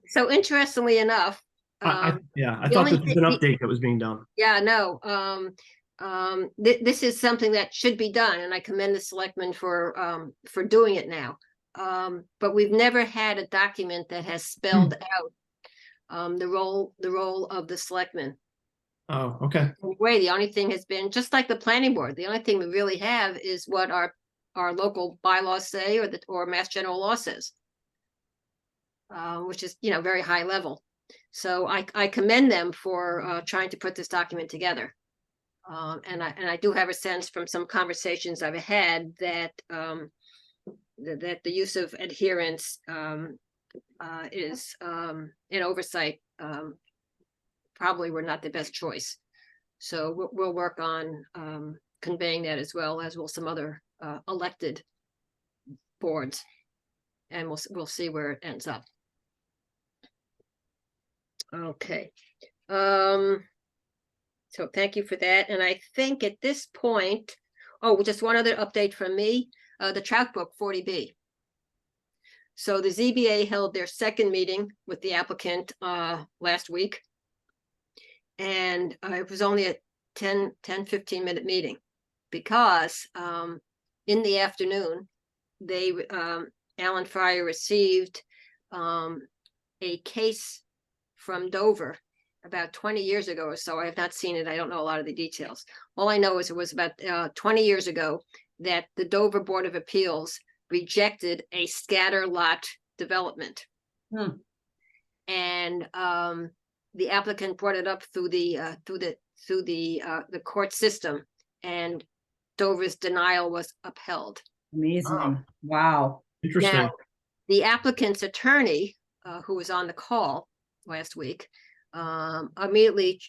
So interestingly enough, I the thought only this was an thing- update that was being done. yeah, no, this is something that should be done, and I commend the selectmen for doing it now. But we've never had a document that has spelled out the role of the selectmen. Oh, okay. In a way, the only thing has been, just like the planning board, the only thing we really have is what our local bylaws say, or Mass General Law says, which is, very high level. So I commend them for trying to put this document together. And I do have a sense from some conversations I've had that that the use of adherence is in oversight probably were not the best choice. So we'll work on conveying that, as well as will some other elected boards, and we'll see where it ends up. Okay. So thank you for that. And I think at this point, just one other update from me, the Trout Brook 40B. So the ZBA held their second meeting with the applicant last week. And it was only a 15 minute meeting, because in the afternoon, Alan Fryer received a case from Dover about 20 years ago or so. I have not seen it. I don't know a lot of the details. All I know is it was about 20 years ago that the Dover Board of Appeals rejected a scatter lot development. And the applicant brought it up through the court system, and Dover's denial was upheld. Amazing. Wow. Interesting. Now, the applicant's attorney, who was on the call last week, immediately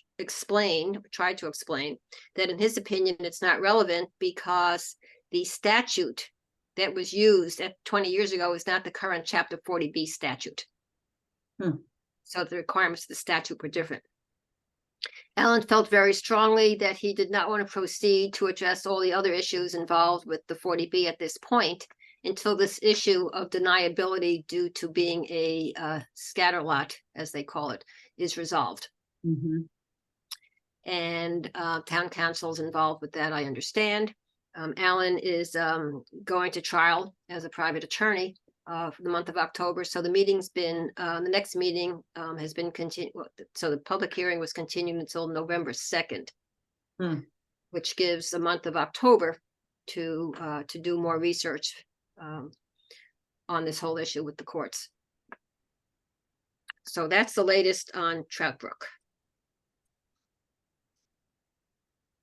tried to explain that in his opinion, it's not relevant because the statute that was used 20 years ago is not the current Chapter 40B statute. So the requirements of the statute were different. Alan felt very strongly that he did not want to proceed to address all the other issues involved with the 40B at this point, until this issue of deniability due to being a scatter lot, as they call it, is resolved. And town council is involved with that, I understand. Alan is going to trial as a private attorney for the month of October. So the meeting's been, the next meeting has been continued. So the public hearing was continued until November 2nd, which gives the month of October to do more research on this whole issue with the courts. So that's the latest on Trout Brook.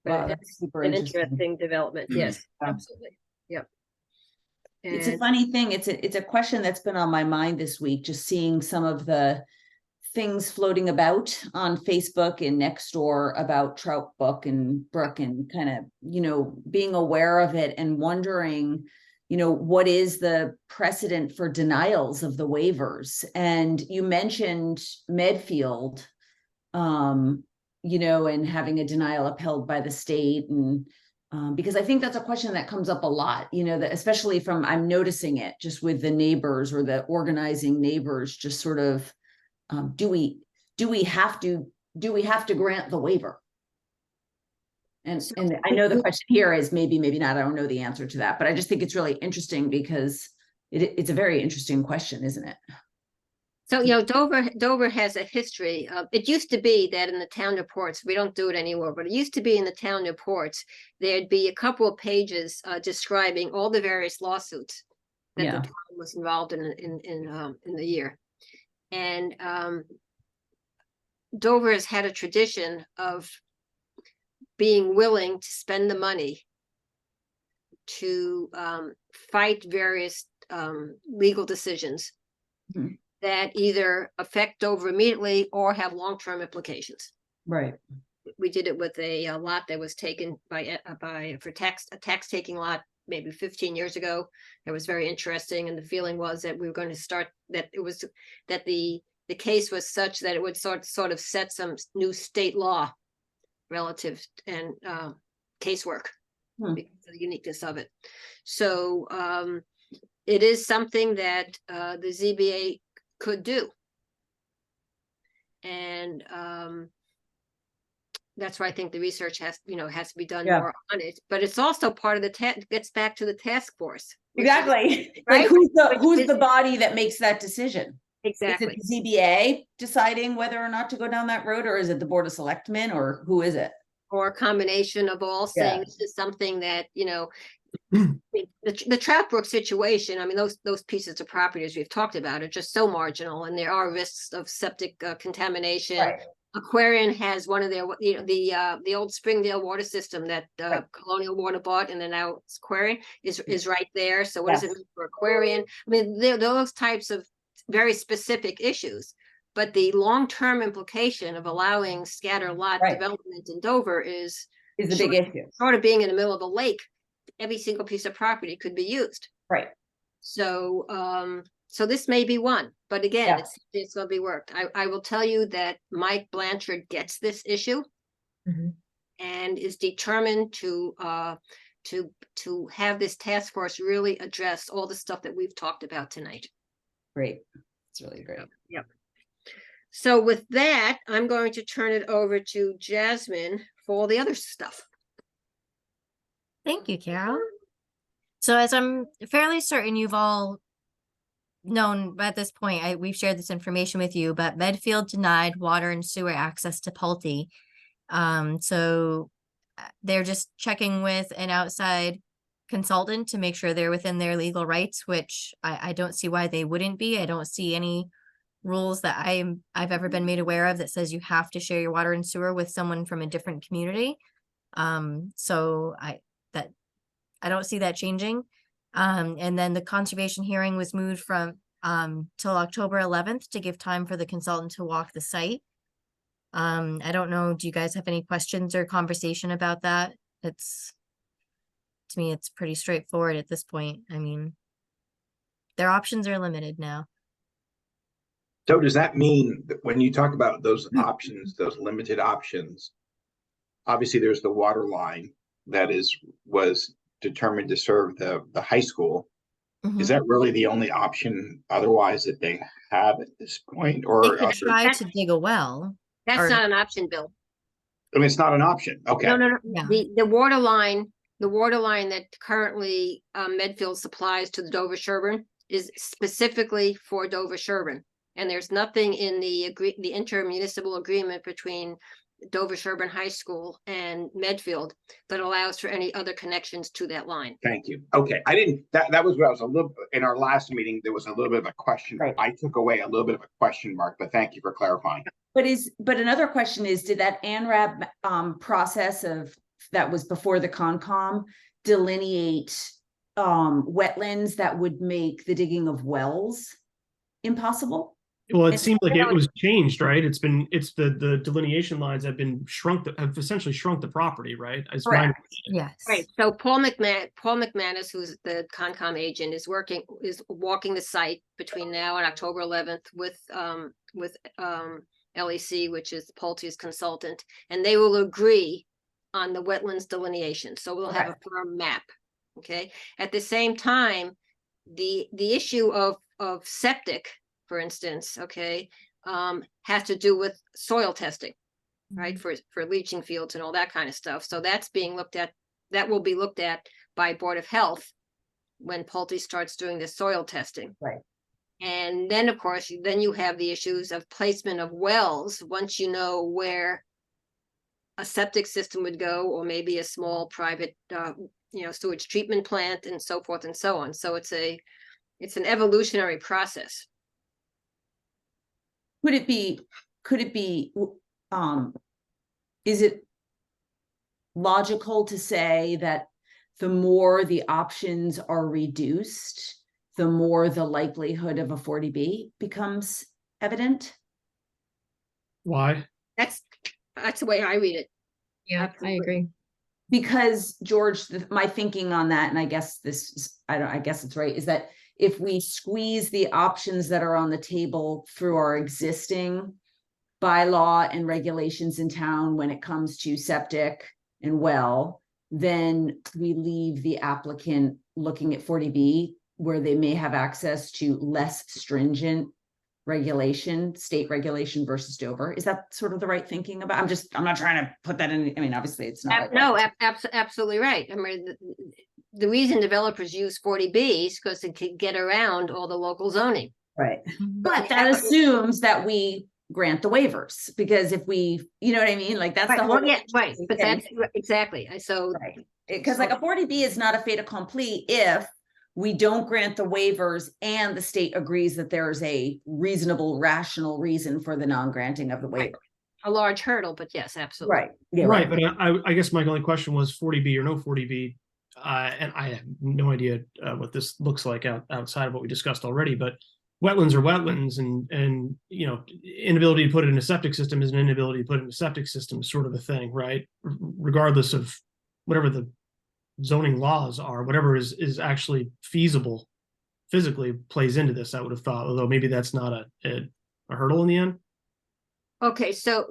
Wow, But that's super an interesting. interesting development. Yes, absolutely. Yep. It's a And- funny thing. It's a question that's been on my mind this week, just seeing some of the things floating about on Facebook and Nextdoor about Trout Brook and kind of, being aware of it and wondering, what is the precedent for denials of the waivers? And you mentioned Medfield, and having a denial upheld by the state. And because I think that's a question that comes up a lot, that especially from, I'm noticing it just with the neighbors or the organizing neighbors, just sort of, do we have to grant the waiver? And I know the question here is maybe not, I don't know the answer to that, but I just think it's really interesting because it's a very interesting question, isn't it? So, Dover has a history of, it used to be that in the town reports, we don't do it anymore, but it used to be in the town reports, there'd be a couple of pages describing all the various lawsuits that the town was involved in the year. And Dover has had a tradition of being willing to spend the money to fight various legal decisions that either affect Dover immediately or have long-term implications. Right. We did it with a lot that was taken a tax taking lot maybe 15 years ago. It was very interesting, and the feeling was that we were going to start that the case was such that it would sort of set some new state law relative and casework because of the uniqueness of it. So it is something that the ZBA could do, and that's why I think the research has to be done more on it. But it's also part of gets back to the task force. Exactly. Right? Like who's the body that makes that decision? Exactly. Is it the ZBA deciding whether or not to go down that road, or is it the Board of Selectmen, or who is it? Or a combination of all, saying this is something that, the Trout Brook situation, I mean, those pieces of property, as we've talked about, are just so marginal, and there are risks of septic contamination. Right. Aquarian has one of their, the old Springdale water system that Colonial Water bought, and then now Aquarian is right there. So what does it mean for Aquarian? I mean, there are those types of very specific issues, but the long-term implication of allowing scatter lot development in Dover is a big issue. Sort of being in the middle of a lake, every single piece of property could be used. Right. So, so this may be one, but again, it's going to be worked. I will tell you that Mike Blanchard gets this issue and is determined to have this task force really address all the stuff that we've talked about tonight. Great. It's really great. Yep. So with that, I'm going to turn it over to Jasmine for all the other stuff. Thank you, Carol. So as I'm fairly certain you've all known at this point, we've shared this information with you, but Medfield denied water and sewer access to Pulte. So they're just checking with an outside consultant to make sure they're within their legal rights, which I don't see why they wouldn't be. I don't see any rules that I've ever been made aware of that says you have to share your water and sewer with someone from a different community. So I don't see that changing. And then the conservation hearing was moved from till October 11th to give time for the consultant to walk the site. I don't know, do you guys have any questions or conversation about that? To me, it's pretty straightforward at this point. I mean, their options are limited now. So does that mean that when you talk about those options, those limited options, obviously there's the water line that was determined to serve the high school. Is that really the only option otherwise that they have at this point? Or they could try to dig a well. That's not an option, Bill. I mean, it's not an option. Okay. No. Yeah. The water line that currently Medfield supplies to the Dover Sherburne is specifically for Dover Sherburne. And there's nothing in the intermunicipal agreement between Dover Sherburne High School and Medfield that allows for any other connections to that line. Thank you. Okay. That was what I was a little, in our last meeting, there was a little bit of a question. Right. I took away a little bit of a question mark, but thank you for clarifying. But another question is, did that ANRAD process that was before the Concom delineate wetlands that would make the digging of wells impossible? Well, it It's- seemed like you it know, was changed, right? It's the delineation lines have been shrunk, have essentially shrunk the property, right? As my Correct. Yes. Right, so Paul McManus, who's the Concom agent, is walking the site between now and October 11th with LEC, which is Pulte's consultant, and they will agree on the wetlands delineation, so we'll have a firm map, okay? At the same time, the issue of septic, for instance, okay, has to do with soil testing, right, for leaching fields and all that kind of stuff. So that's being looked at, that will be looked at by Board of Health when Pulte starts doing the soil testing. Right. And then, of course, then you have the issues of placement of wells, once you know where a septic system would go, or maybe a small private, sewage treatment plant, and so forth and so on. So it's an evolutionary process. Could it be, is it logical to say that the more the options are reduced, the more the likelihood of a 40B becomes evident? Why? That's the way I read it. Yeah, I Absolutely. agree. Because George, my thinking on that, and I guess I guess it's right, is that if we squeeze the options that are on the table through our existing bylaw and regulations in town when it comes to septic and well, then we leave the applicant looking at 40B, where they may have access to less stringent regulation, state regulation versus Dover. Is that sort of the right thinking about? I'm not trying to put that in, I mean, obviously it's not. No, absolutely right. I mean, the reason developers use 40B is because they can get around all the local zoning. Right. Mhm. But that assumes that we grant the waivers, because if we, you know what I mean? Like that's the Right, whole. well, yeah, right, but thing. that's exactly, so. Right. Because like a 40B is not a fait accompli if we don't grant the waivers and the state agrees that there's a reasonable, rational reason for the non-granting of the waiver. A large hurdle, but yes, absolutely. Right. Yeah, Right, but I guess my only question was 40B or no 40B. And I have no idea what this looks like outside of what we discussed already, but wetlands are wetlands, and inability to put it in a septic system is an inability to put it in a septic system, sort of a thing, right? Regardless of whatever the zoning laws are, whatever is actually feasible physically plays into this, I would have thought, although maybe that's not a hurdle in the end. Okay, so,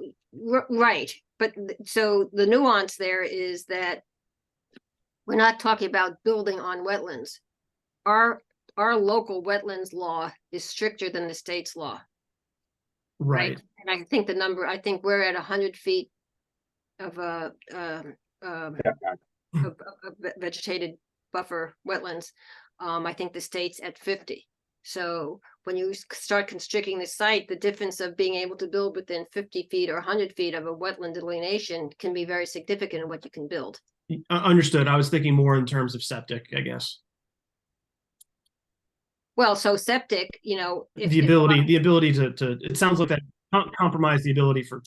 right, but so the nuance there is that we're not talking about building on wetlands. Our local wetlands law is stricter than the state's law, Right. right? And I think I think we're at 100 feet of vegetated buffer wetlands. I think the state's at 50. So when you start constricting the site, the difference of being able to build within 50 feet or 100 feet of a wetland delineation can be very significant in what you can build. Understood. I was thinking more in terms of septic, I guess. Well, so septic, The ability to it sounds like that compromise the ability for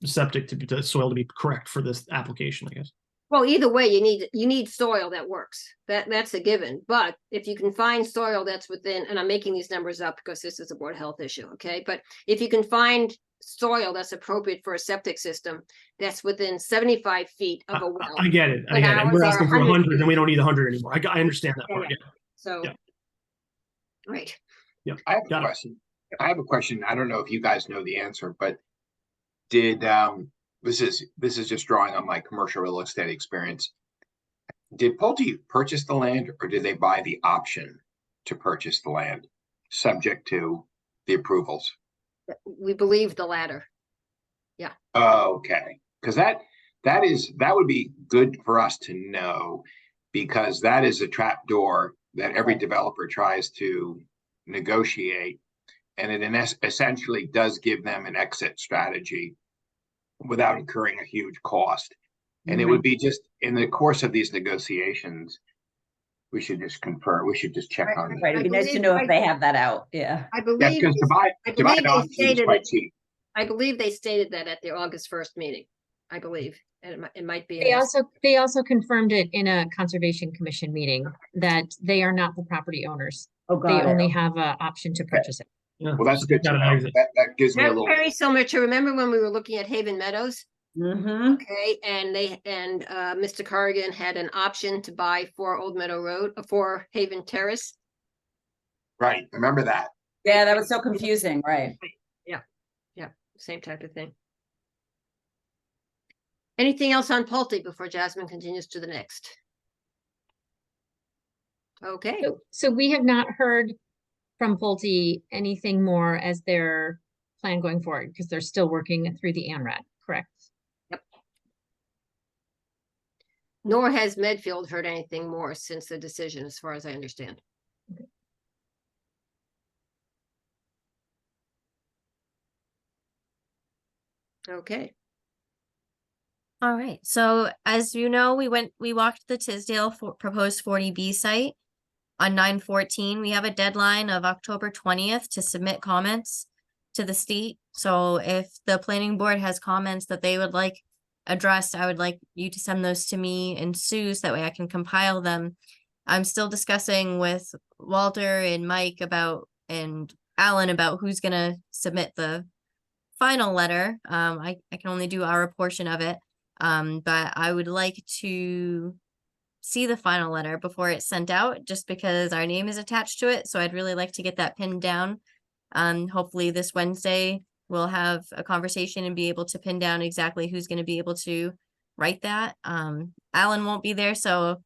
septic to soil to be correct for this application, I guess. Well, either way, you need soil that works. That's a given. But if you can find soil that's within, and I'm making these numbers up because this is a Board of Health issue, okay? But if you can find soil that's appropriate for a septic system that's within 75 feet of a well. I get it. and We're ours are asking for 100 100, and we don't need 100 anymore. I understand that part. Yeah. Yeah. So, Yeah. right. I have a Got it. question. I don't know if you guys know the answer, but did this is just drawing on my commercial real estate experience. Did Pulte purchase the land, or did they buy the option to purchase the land, subject to the approvals? We believe the latter. Okay, because that would be good for us to know, because that is a trap door that every developer tries to negotiate, and it essentially does give them an exit strategy without incurring a huge cost. And it would be just in the course of these negotiations, we should just confer. We should just check on Right, it'd be nice to know if they have that out, yeah. I Yeah, believe, because to buy they the option is stated quite it. cheap. I believe they stated that at their August 1st meeting, I believe, and it might be. They also confirmed it in a Conservation Commission meeting that they are not the property owners. Oh, They got only it. have an option to purchase it. Yeah, Well, that's so good to got an know. exit. That gives me a Very, little, very similar to, remember when we were looking at Haven Meadows? Mm-hmm. Okay, and Mr. Corrigan had an option to buy 4 Old Meadow Road, 4 Haven Terrace. right, remember that. Yeah, that was so confusing, right? Yeah, same type of thing. Anything else on Pulte before Jasmine continues to the next? Okay, So we have not heard from Pulte anything more as their plan going forward, because they're still working through the ANRAD, correct? nor has Medfield heard anything more since the decision, as far as I understand. Okay, All right, so as you know, we walked the Tisdale proposed 40B site on 9/14. We have a deadline of October 20th to submit comments to the state. So if the planning board has comments that they would like addressed, I would like you to send those to me and Sue, so that way I can compile them. I'm still discussing with Walter and Mike and Alan about who's gonna submit the final letter. I can only do our portion of it. But I would like to see the final letter before it's sent out, just because our name is attached to it. So I'd really like to get that pinned down. Hopefully this Wednesday we'll have a conversation and be able to pin down exactly who's going to be able to write that. Alan won't be there, so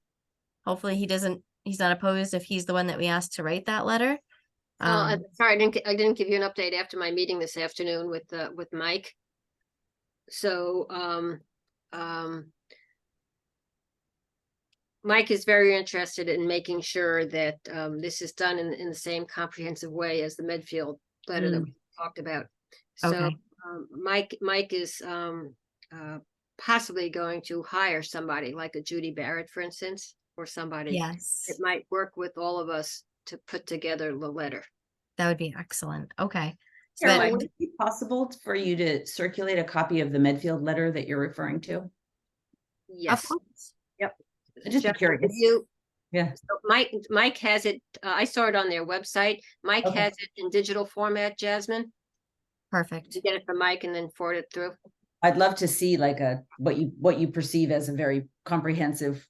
hopefully he's not opposed if he's the one that we asked to write that letter. I'm sorry, I didn't give you an update after my meeting this afternoon with Mike. So, Mike is very interested in making sure that this is done in the same comprehensive way as the Medfield letter that we talked about. So, Okay. Mike is possibly going to hire somebody like a Judy Barrett, for instance, or somebody Yes, that might work with all of us to put together the letter. that would be excellent. Okay. So Carol, that- would it be possible for you to circulate a copy of the Medfield letter that you're referring to? Of Yes. course. I'd just be Jeff, curious. You, Yeah. so Mike has it, I saw it on their website. Mike Okay. has it in digital format, Jasmine. Perfect. You get it from Mike and then forward it through. I'd love to see like what you perceive as a very comprehensive,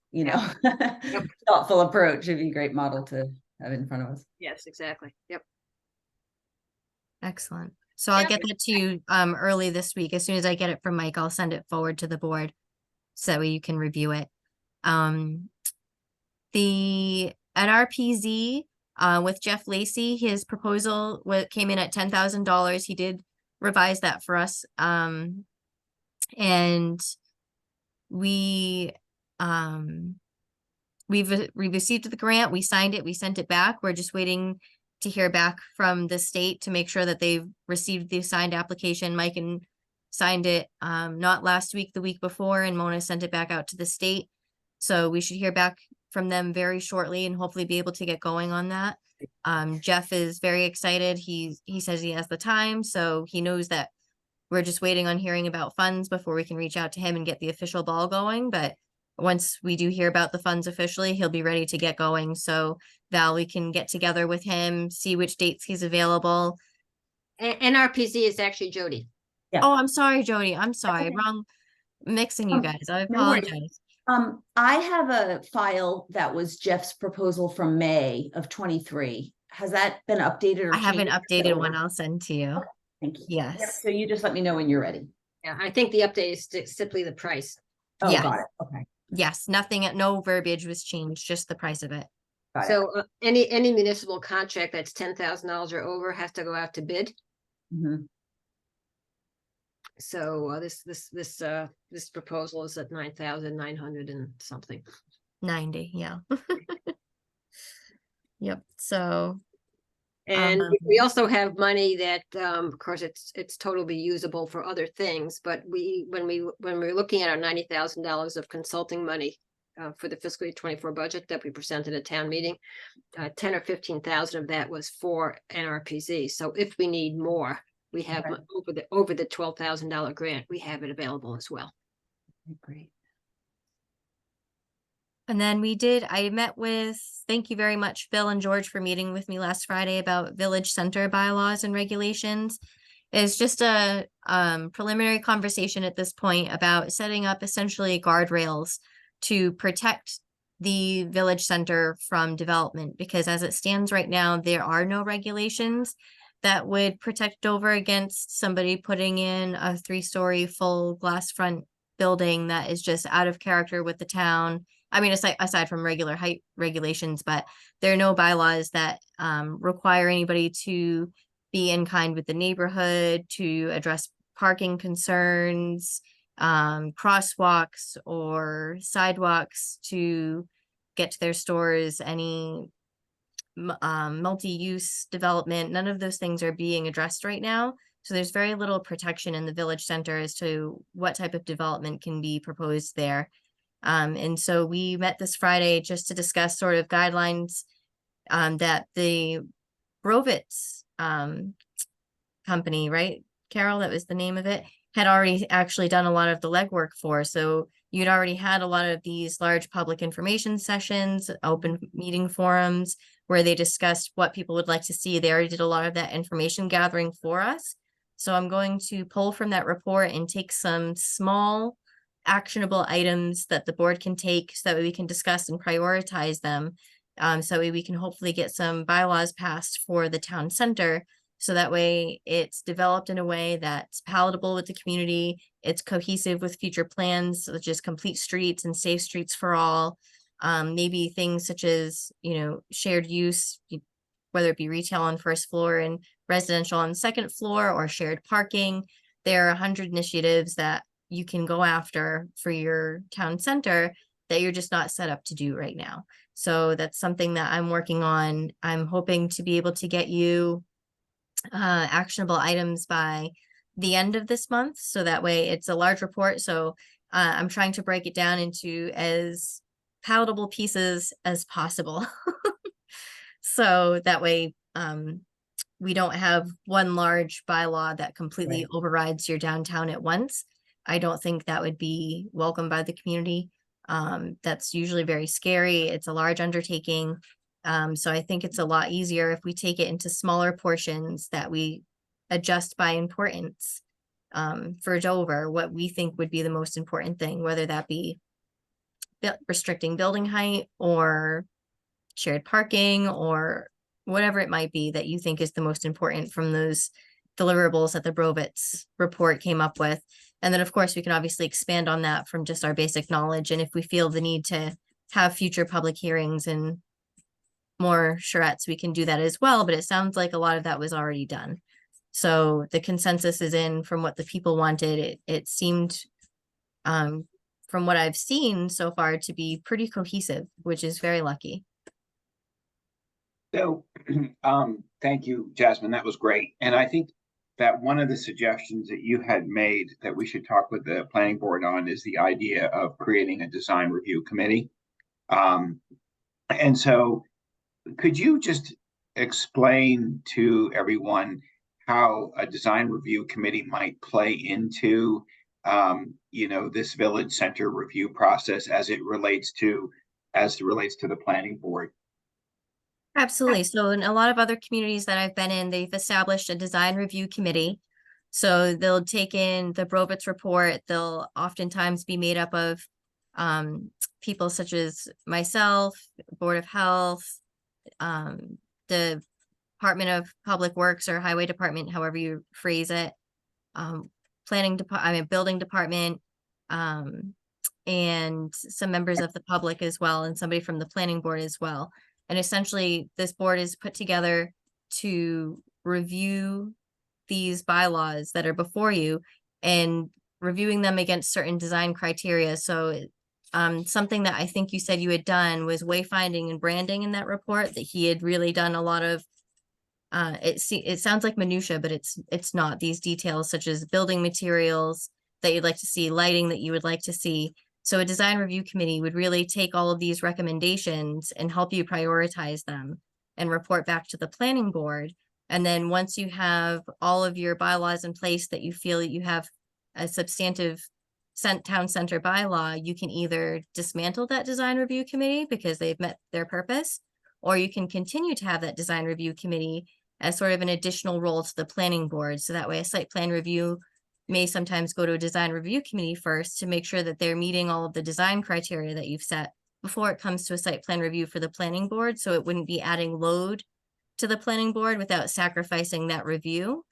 thoughtful approach. It'd be a great model to have in front of us. Yes, exactly. Yep. Excellent. So I'll Yeah. get that to you early this week. As soon as I get it from Mike, I'll send it forward to the board so that way you can review it. The NRPZ with Jeff Lacy, his proposal came in at $10,000. He did revise that for us. And we received the grant, we signed it, we sent it back. We're just waiting to hear back from the state to make sure that they've received the signed application. Mike and signed it not last week, the week before, and Mona sent it back out to the state. So we should hear back from them very shortly and hopefully be able to get going on that. Jeff is very excited. He says he has the time, so he knows that we're just waiting on hearing about funds before we can reach out to him and get the official ball going. But once we do hear about the funds officially, he'll be ready to get going. So Val, we can get together with him, see which dates he's available. NRPZ is actually Jody. Yeah. Oh, I'm sorry, Jody. I'm sorry. okay. Wrong, mixing you guys. I no worries. apologize. I have a file that was Jeff's proposal from May of 23. Has that been updated or I have an changed? updated one I'll send to you. Thank you. Yes. Yep, so you just let me know when you're ready. Yeah, I think the update is simply the price. Oh, Yes. got it. Okay. Yes, nothing, no verbiage was changed, just the price of it. Got it. So any municipal contract that's $10,000 or over has to go out to bid. Mhm. So this proposal is at 9,900 and something. 90, yeah. Yep, so, And Um, we also have money that, of course, it's totally usable for other things, but when we're looking at our $90,000 of consulting money for the fiscal year 24 budget that we presented at town meeting, 10 or 15,000 of that was for NRPZ. So if we need more, we have Okay. over the $12,000 grant, we have it available as well. Great. And then I met with, thank you very much, Bill and George, for meeting with me last Friday about village center bylaws and regulations. It's just a preliminary conversation at this point about setting up essentially guardrails to protect the village center from development, because as it stands right now, there are no regulations that would protect Dover against somebody putting in a 3-story full glass front building that is just out of character with the town. I mean, aside from regular height regulations, but there are no bylaws that require anybody to be in kind with the neighborhood, to address parking concerns, crosswalks or sidewalks to get to their stores, any multi-use development. None of those things are being addressed right now. So there's very little protection in the village center as to what type of development can be proposed there. And so we met this Friday just to discuss sort of guidelines that the Brovitz company, right, Carol, that was the name of it, had already actually done a lot of the legwork for. So you'd already had a lot of these large public information sessions, open meeting forums, where they discussed what people would like to see. They already did a lot of that information gathering for us. So I'm going to pull from that report and take some small actionable items that the board can take so that we can discuss and prioritize them. So we can hopefully get some bylaws passed for the town center. So that way it's developed in a way that's palatable with the community. It's cohesive with future plans, such as complete streets and safe streets for all. Maybe things such as, shared use, whether it be retail on first floor and residential on the second floor, or shared parking. There are 100 initiatives that you can go after for your town center that you're just not set up to do right now. So that's something that I'm working on. I'm hoping to be able to get you actionable items by the end of this month. So that way it's a large report. So I'm trying to break it down into as palatable pieces as possible. So that way we don't have one large bylaw that completely overrides your downtown at once. I don't think that would be welcome by the community. That's usually very scary. It's a large undertaking. So I think it's a lot easier if we take it into smaller portions that we adjust by importance for Dover, what we think would be the most important thing, whether that be restricting building height or shared parking or whatever it might be that you think is the most important from those deliverables that the Brovitz report came up with. And then, of course, we can obviously expand on that from just our basic knowledge. And if we feel the need to have future public hearings and more charrettes, we can do that as well. But it sounds like a lot of that was already done. So the consensus is in from what the people wanted. It seemed, from what I've seen so far, to be pretty cohesive, which is very lucky. So, thank you, Jasmine. That was great. And I think that one of the suggestions that you had made that we should talk with the planning board on is the idea of creating a design review committee. And so could you just explain to everyone how a design review committee might play into, this village center review process as it relates to the planning board? Absolutely. So in a lot of other communities that I've been in, they've established a design review committee. So they'll take in the Brovitz report. They'll oftentimes be made up of people such as myself, Board of Health, the Department of Public Works or Highway Department, however you phrase it, building department, and some members of the public as well, and somebody from the planning board as well. And essentially, this board is put together to review these bylaws that are before you and reviewing them against certain design criteria. So something that I think you said you had done was wayfinding and branding in that report, that he had really done a lot of, it sounds like minutia, but it's not. These details such as building materials that you'd like to see, lighting that you would like to see. So a design review committee would really take all of these recommendations and help you prioritize them and report back to the planning board. And then once you have all of your bylaws in place that you feel that you have a substantive town center bylaw, you can either dismantle that design review committee because they've met their purpose, or you can continue to have that design review committee as sort of an additional role to the planning board. So that way a site plan review may sometimes go to a design review committee first to make sure that they're meeting all of the design criteria that you've set before it comes to a site plan review for the planning board. So it wouldn't be adding load to the planning board without sacrificing that review.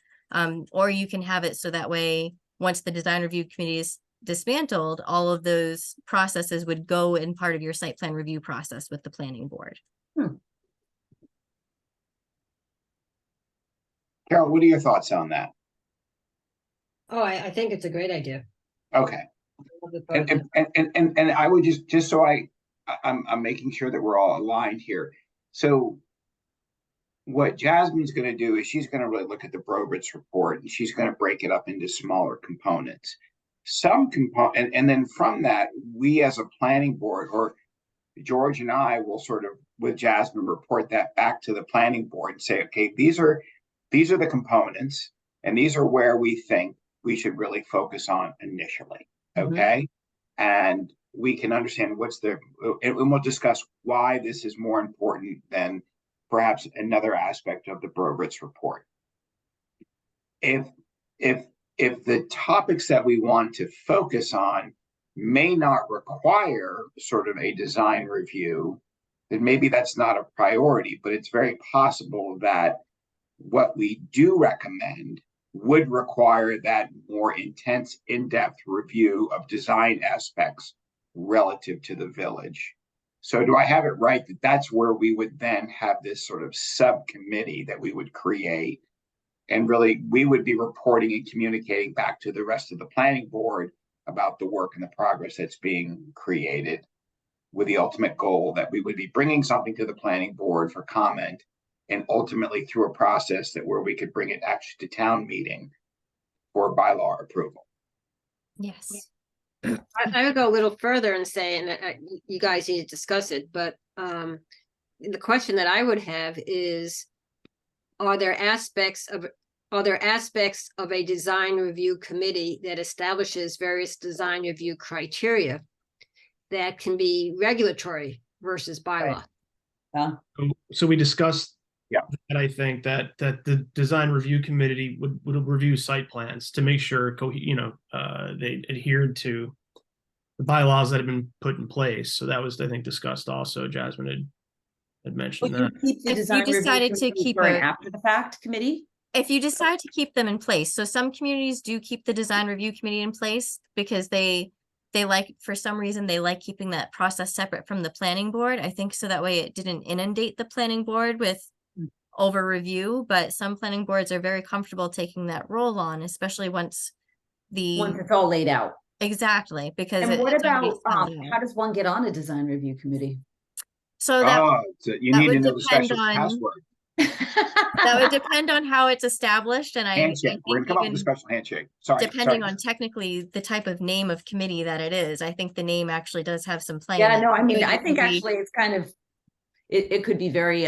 Or you can have it so that way, once the design review committee is dismantled, all of those processes would go in part of your site plan review process with the planning board. Carol, what are your thoughts on that? Oh, I think it's a great idea. Okay. And I would just so I'm making sure that we're all aligned here. So what Jasmine's going to do is she's going to really look at the Brobitz report, and she's going to break it up into smaller components. And then from that, we as a planning board, or George and I will sort of, with Jasmine, report that back to the planning board and say, okay, these are the components, and these are where we think we should really focus on initially. Okay. And we can understand and we'll discuss why this is more important than perhaps another aspect of the Brobitz report. If the topics that we want to focus on may not require sort of a design review, then maybe that's not a priority, but it's very possible that what we do recommend would require that more intense, in-depth review of design aspects relative to the village. So do I have it right that that's where we would then have this sort of subcommittee that we would create? And really, we would be reporting and communicating back to the rest of the planning board about the work and the progress that's being created, with the ultimate goal that we would be bringing something to the planning board for comment, and ultimately through a process where we could bring it actually to town meeting for bylaw approval. Yes. I would go a little further and say, and you guys need to discuss it, but the question that I would have is, are there aspects of a design review committee that establishes various design review criteria that can be regulatory versus bylaw? So we discussed Yeah. that. I think that the design review committee would review site plans to make sure they adhered to the bylaws that have been put in place. So that was, I think, discussed also. Jasmine had mentioned Would you that. keep the If you design review decided to committee keep for an a- after the fact committee? If you decide to keep them in place, so some communities do keep the design review committee in place because they like, for some reason, they like keeping that process separate from the planning board. I think so that way it didn't inundate the planning board with over review, but some planning boards are very comfortable taking that role on, especially once Once it's all laid out. exactly, because And what it's already about, spelled out. how does one get on a design review committee? So that So you that need to would know the depend special on- password. that would depend on how it's established, and I Handshake. think We're gonna come up with a even special handshake. Sorry. depending sorry. on technically the type of name of committee that it is, I think the name actually does have some play. in Yeah, it. no, I mean, So I you think could be- actually it's kind of, it could be very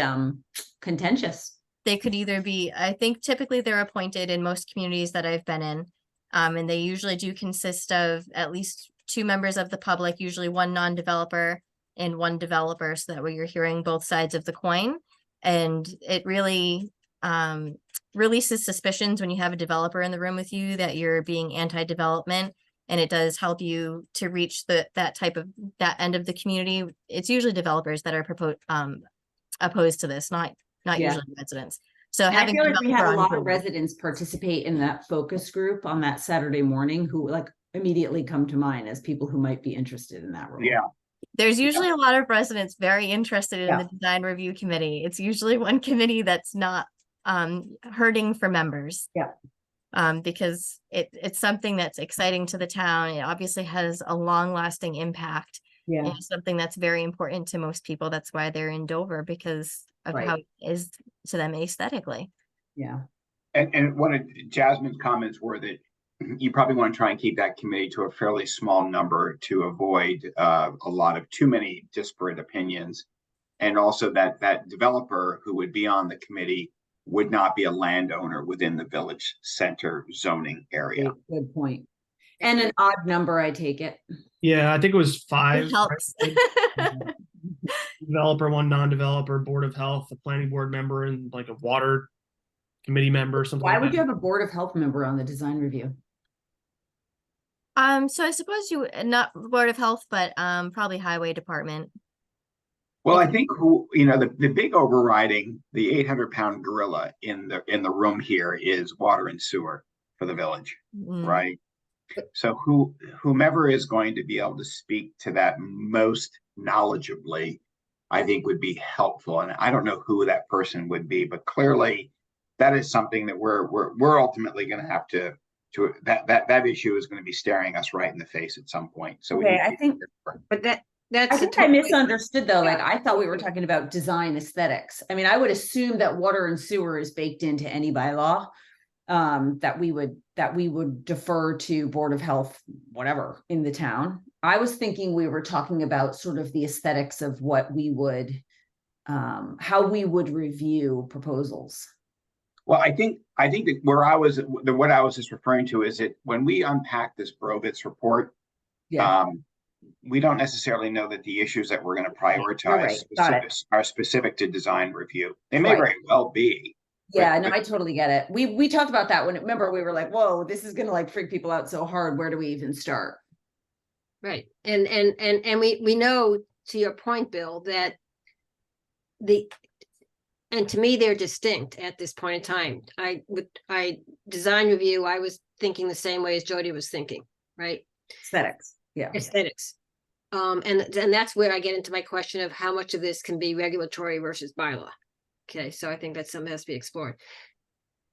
contentious. they could either be, I think typically they're appointed in most communities that I've been in. And they usually do consist of at least 2 members of the public, usually 1 non-developer and 1 developer, so that way you're hearing both sides of the coin. And it really releases suspicions when you have a developer in the room with you that you're being anti-development. And it does help you to reach that end of the community. It's usually developers that are opposed to this, not Yeah. usually residents. So And I having feel like we had developer a on lot of board- residents participate in that focus group on that Saturday morning who like immediately come to mind as people who might be interested in that role. Yeah. There's usually a lot of residents very interested in Yeah. the design review committee. It's usually one committee that's not hurting for members. Yeah. Because it's something that's exciting to the town. It obviously has a long-lasting impact. Yeah. And it's something that's very important to most people. That's why they're in Dover, because of Right. how it is to them aesthetically. Yeah. And one of Jasmine's comments were that you probably want to try and keep that committee to a fairly small number to avoid a lot of too many disparate opinions. And also that developer who would be on the committee would not be a landowner within the village center zoning area. Good point. And an odd number, I take it. Yeah, I think it was It 5. helps. Developer, 1 non-developer, Board of Health, a planning board member, and like a water committee member, something Why like would you that. have a Board of Health member on the design review? So I suppose you, not Board of Health, but probably Highway Department. Well, I think the big overriding, the 800-pound gorilla in the room here is water and sewer for the village, Mm. right? So whomever is going to be able to speak to that most knowledgeably, I think would be helpful. And I don't know who that person would be, but clearly that is something that we're ultimately going to have to that issue is going to be staring us right in the face at some point. So we Okay, need to I be think But that's. I a think I totally- misunderstood though. Like Yeah. I thought we were talking about design aesthetics. I mean, I would assume that water and sewer is baked into any bylaw. That we would defer to Board of Health, whatever, in the town. I was thinking we were talking about sort of the aesthetics of what we would, how we would review proposals. Well, I think that what I was just referring to is that when we unpack this Brovitz report, we don't necessarily know that the issues that we're going to prioritize are specific to design review. They may very well be. Yeah, no, I totally get it. We talked about that when, remember, we were like, whoa, this is going to like freak people out so hard. Where do we even start? Right. And we know, to your point, Bill, that and to me, they're distinct at this point in time. Design review, I was thinking the same way as Jody was thinking, right? Aesthetics. Yeah. Aesthetics. And that's where I get into my question of how much of this can be regulatory versus bylaw. Okay, so I think that's something that has to be explored.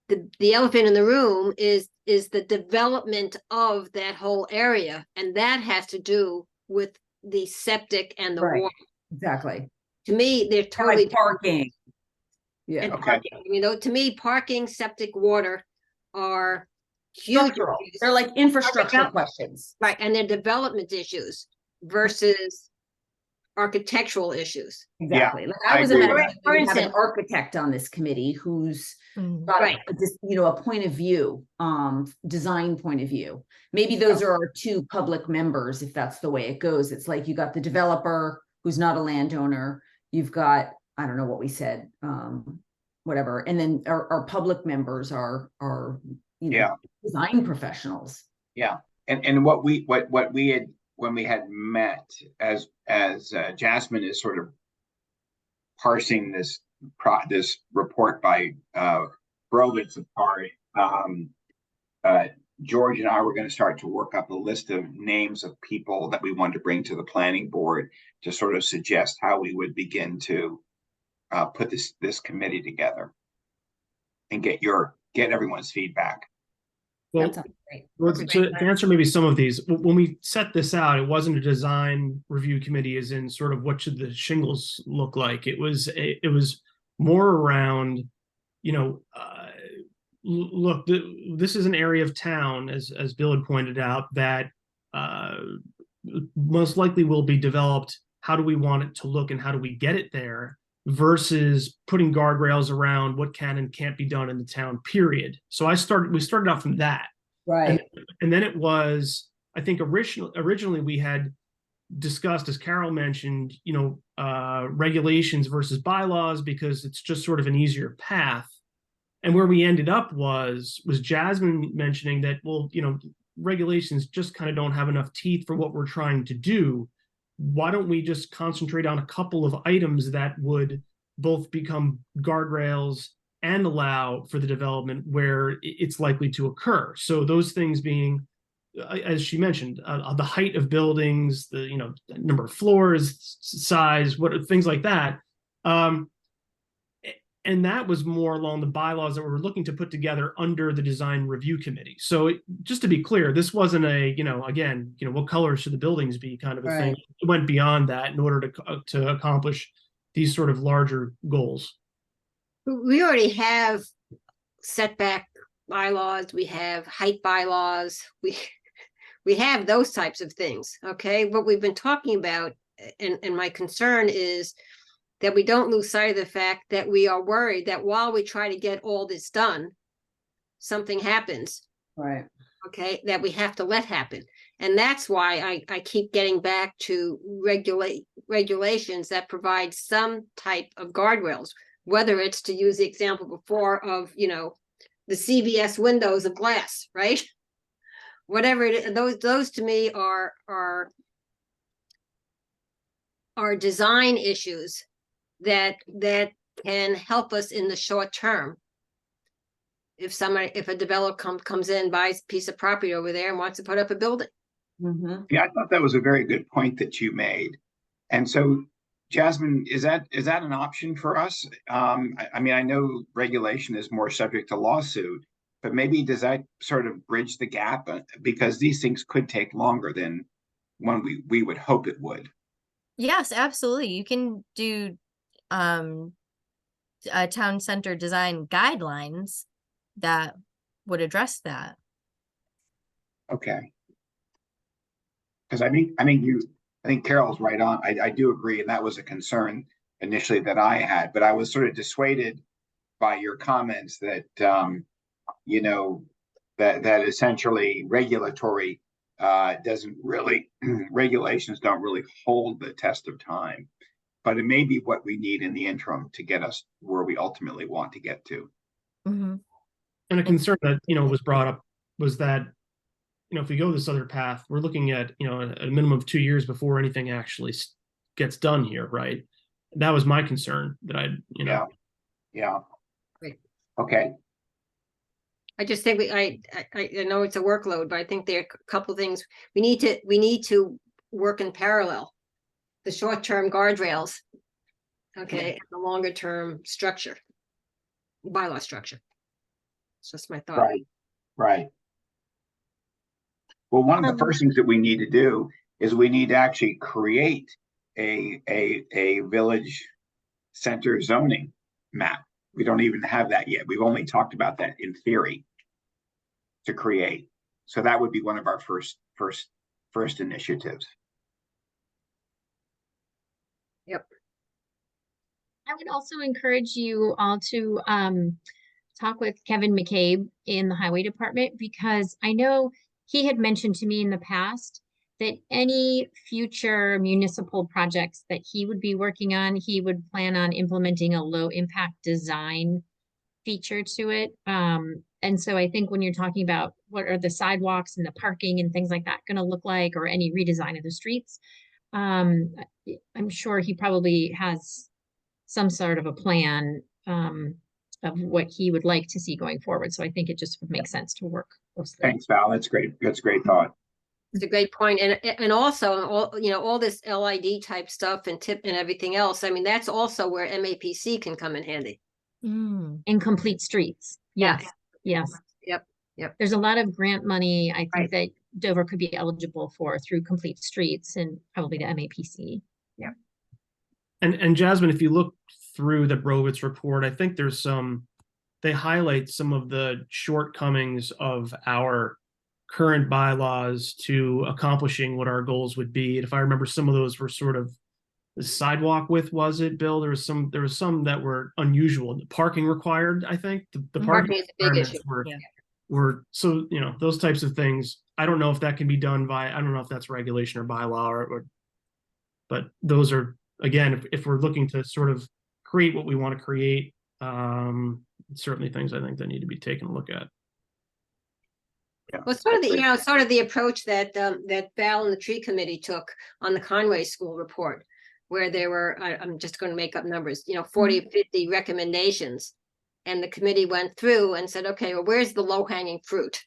The elephant in the room is the development of that whole area, and that has to do with the septic and the Right. water. Exactly. To me, they're totally Like parking. Yeah. And Okay. parking, to me, parking, septic, water are huge. Structural. issues. They're like infrastructure Develop- questions. Right, and they're development issues versus architectural issues. Exactly. Like I I was agree with imagining that. we have an For instance- architect on this committee who's Mm. got Right. a point of view, design point of view. Maybe those are our 2 public members, if that's the way it goes. It's like you got the developer who's not a landowner. You've got, I don't know what we said, whatever. And then our public members are design professionals. Yeah. And what we had when we had met as Jasmine is sort of parsing this report by Brovitz apart, George and I were going to start to work up a list of names of people that we wanted to bring to the planning board to sort of suggest how we would begin to put this committee together and get everyone's feedback. Well, That sounds great. well, to answer maybe some of these, when we set this out, it wasn't a design review committee as in sort of what should the shingles look like. It was more around, look, this is an area of town, as Bill had pointed out, that most likely will be developed. How do we want it to look and how do we get it there? Versus putting guardrails around what can and can't be done in the town, period. So we started out from that. Right. And then it was, I think originally we had discussed, as Carol mentioned, regulations versus bylaws, because it's just sort of an easier path. And where we ended up was Jasmine mentioning that, well, regulations just kind of don't have enough teeth for what we're trying to do. Why don't we just concentrate on a couple of items that would both become guardrails and allow for the development where it's likely to occur? So those things being, as she mentioned, the height of buildings, the number of floors, size, things like that. And that was more along the bylaws that we were looking to put together under the design review committee. So just to be clear, this wasn't what color should the buildings be kind of a thing. It went beyond that in order to accomplish these sort of larger goals. We already have setback bylaws, we have height bylaws, we have those types of things, okay? What we've been talking about, and my concern is that we don't lose sight of the fact that we are worried that while we try to get all this done, something happens. Right. okay, that we have to let happen. And that's why I keep getting back to regulations that provide some type of guardrails, whether it's to use the example before of, the CVS windows of glass, right? Whatever it is, those to me are design issues that can help us in the short term. If a developer comes in, buys a piece of property over there and wants to put up a building. Mhm. Yeah, I thought that was a very good point that you made. And so, Jasmine, is that an option for us? I mean, I know regulation is more subject to lawsuit, but maybe does that sort of bridge the gap? Because these things could take longer than when we would hope it would. Yes, absolutely. You can do town center design guidelines that would address that. Okay. Because I think Carol's right on. I do agree, and that was a concern initially that I had, but I was sort of dissuaded by your comments that that essentially regulatory doesn't really regulations don't really hold the test of time. But it may be what we need in the interim to get us where we ultimately want to get to. Mm-hmm. And a concern that, was brought up was that, if we go this other path, we're looking at, a minimum of 2 years before anything actually gets done here, right? That was my concern that Yeah. Right. Okay. I just think I know it's a workload, but I think there are a couple of things we need to work in parallel. The short-term guardrails, okay, and the longer-term structure, bylaw structure. It's just my thought. Right. Well, one of the first things that we need to do is we need to actually create a village center zoning map. We don't even have that yet. We've only talked about that in theory to create. So that would be one of our first initiatives. Yep. I would also encourage you all to talk with Kevin McCabe in the highway department, because I know he had mentioned to me in the past that any future municipal projects that he would be working on, he would plan on implementing a low impact design feature to it. And so I think when you're talking about what are the sidewalks and the parking and things like that going to look like, or any redesign of the streets, I'm sure he probably has some sort of a plan of what he would like to see going forward. So I think it just would make sense to work closely. Thanks, Val. That's great. That's a great thought. It's a great point. And also all this LID type stuff and tip and everything else. I mean, that's also where MAPC can come in handy. In complete streets. Yes. Yes. Yep. There's a lot of grant money, I think, that Dover could be eligible for through complete streets and probably the MAPC. Yeah. And Jasmine, if you look through the Brovitz report, I think they highlight some of the shortcomings of our current bylaws to accomplishing what our goals would be. And if I remember, some of those were sort of the sidewalk width, was it, Bill? There was some that were unusual. The parking required, I think. The Parking is a big issue. were so, those types of things. I don't know if that can be done I don't know if that's regulation or bylaw but those are, again, if we're looking to sort of create what we want to create, certainly things I think that need to be taken a look at. Well, sort of the approach that that Val and the tree committee took on the Conway School report, where there were, I'm just going to make up numbers, 40 or 50 recommendations. And the committee went through and said, okay, well, where's the low hanging fruit?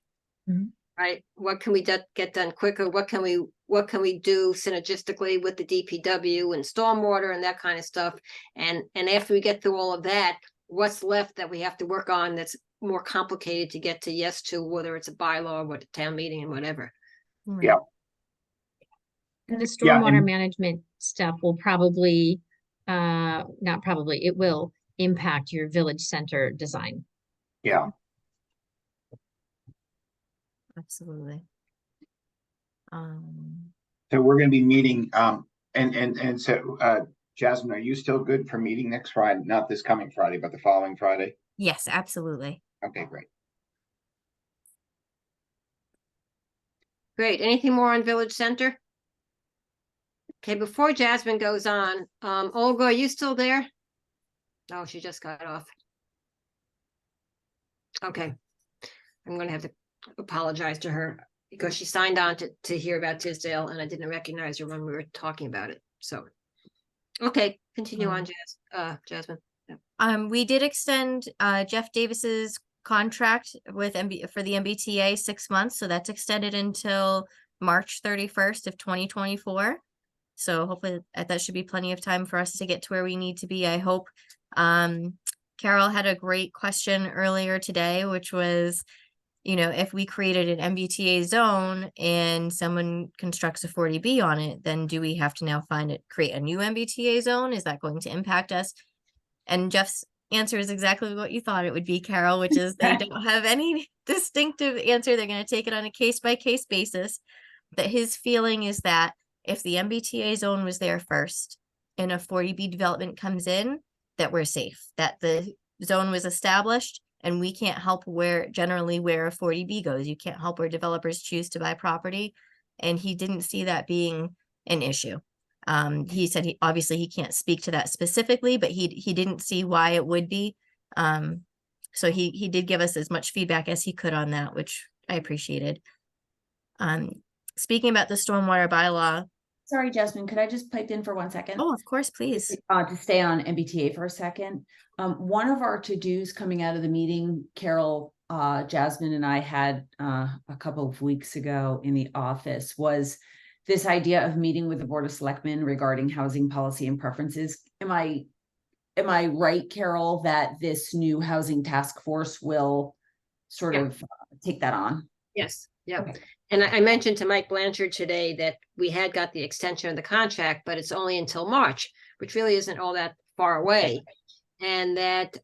Right? What can we get done quicker? What can we do synergistically with the DPW and stormwater and that kind of stuff? And after we get through all of that, what's left that we have to work on that's more complicated to get to yes to, whether it's a bylaw or a town meeting and whatever. Yeah. And the stormwater management stuff will probably, not probably, it will impact your village center design. Yeah. Absolutely. So we're going to be meeting, and so Jasmine, are you still good for meeting next Friday? Not this coming Friday, but the following Friday? Yes, absolutely. Okay, great. Great. Anything more on Village Center? Okay, before Jasmine goes on, Olga, are you still there? Oh, she just got off. Okay. I'm gonna have to apologize to her because she signed on to hear about Tisdale and I didn't recognize her when we were talking about it. So, okay, continue on, Jasmine. We did extend Jeff Davis's contract with for the MBTA 6 months, so that's extended until March 31st of 2024. So hopefully that should be plenty of time for us to get to where we need to be, I hope. Carol had a great question earlier today, which was, you know, if we created an MBTA zone and someone constructs a 40B on it, then do we have to now create a new MBTA zone? Is that going to impact us? And Jeff's answer is exactly what you thought it would be, Carol, which is they don't have any distinctive answer. They're going to take it on a case-by-case basis. But his feeling is that if the MBTA zone was there first and a 40B development comes in, that we're safe, that the zone was established and we can't help generally where a 40B goes. You can't help where developers choose to buy property. And he didn't see that being an issue. He said obviously he can't speak to that specifically, but he didn't see why it would be. So he did give us as much feedback as he could on that, which I appreciated. Speaking about the stormwater bylaw. Sorry, Jasmine, could I just pipe in for 1 second? Oh, of course, please. To stay on MBTA for a second. One of our to-dos coming out of the meeting, Carol, Jasmine and I had a couple of weeks ago in the office was this idea of meeting with the Board of Selectmen regarding housing policy and preferences. Am I right, Carol, that this new housing task force will sort of take that on? Yes, yeah. Okay. And I mentioned to Mike Blanchard today that we had got the extension of the contract, but it's only until March, which really isn't all that far away. And that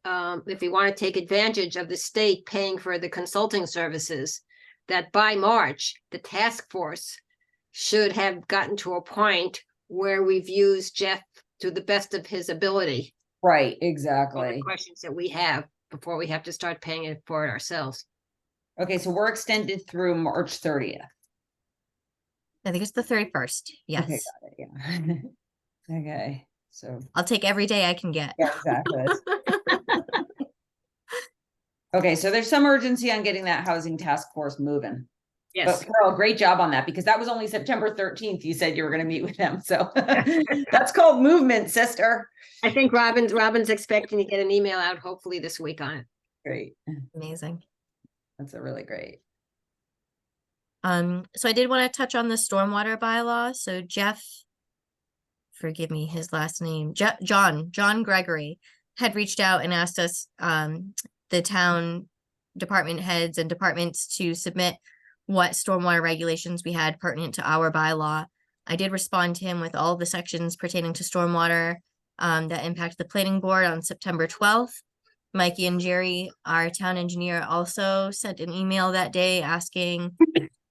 if we want to take advantage of the state paying for the consulting services, that by March, the task force should have gotten to a point where we've used Jeff to the best of his ability. Right, All exactly. the questions that we have before we have to start paying for it ourselves. Okay, so we're extended through March 30th. I think it's the 31st. Yes. Okay, got it, yeah. Okay, so. I'll take every day I can get. Yeah, exactly. Okay, so there's some urgency on getting that housing task force moving. Yes. But Carol, great job on that, because that was only September 13th. You said you were going to meet with them. So that's called movement, sister. I think Robin's expecting to get an email out hopefully this week on it. Great. Amazing. That's a really great. So I did want to touch on the stormwater bylaw. So Jeff, forgive me, his last name, John Gregory had reached out and asked us, the town department heads and departments to submit what stormwater regulations we had pertinent to our bylaw. I did respond to him with all the sections pertaining to stormwater that impact the planning board on September 12th. Mikey and Jerry, our town engineer, also sent an email that day asking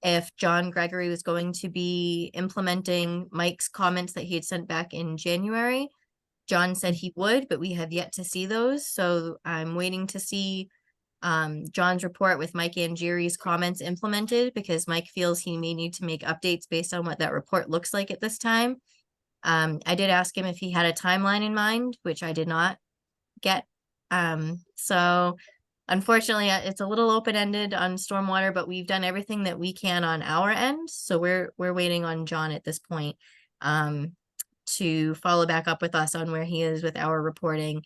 if John Gregory was going to be implementing Mike's comments that he had sent back in January. John said he would, but we have yet to see those. So I'm waiting to see John's report with Mike and Jerry's comments implemented, because Mike feels he may need to make updates based on what that report looks like at this time. I did ask him if he had a timeline in mind, which I did not get. So unfortunately, it's a little open-ended on stormwater, but we've done everything that we can on our end. So we're waiting on John at this point to follow back up with us on where he is with our reporting.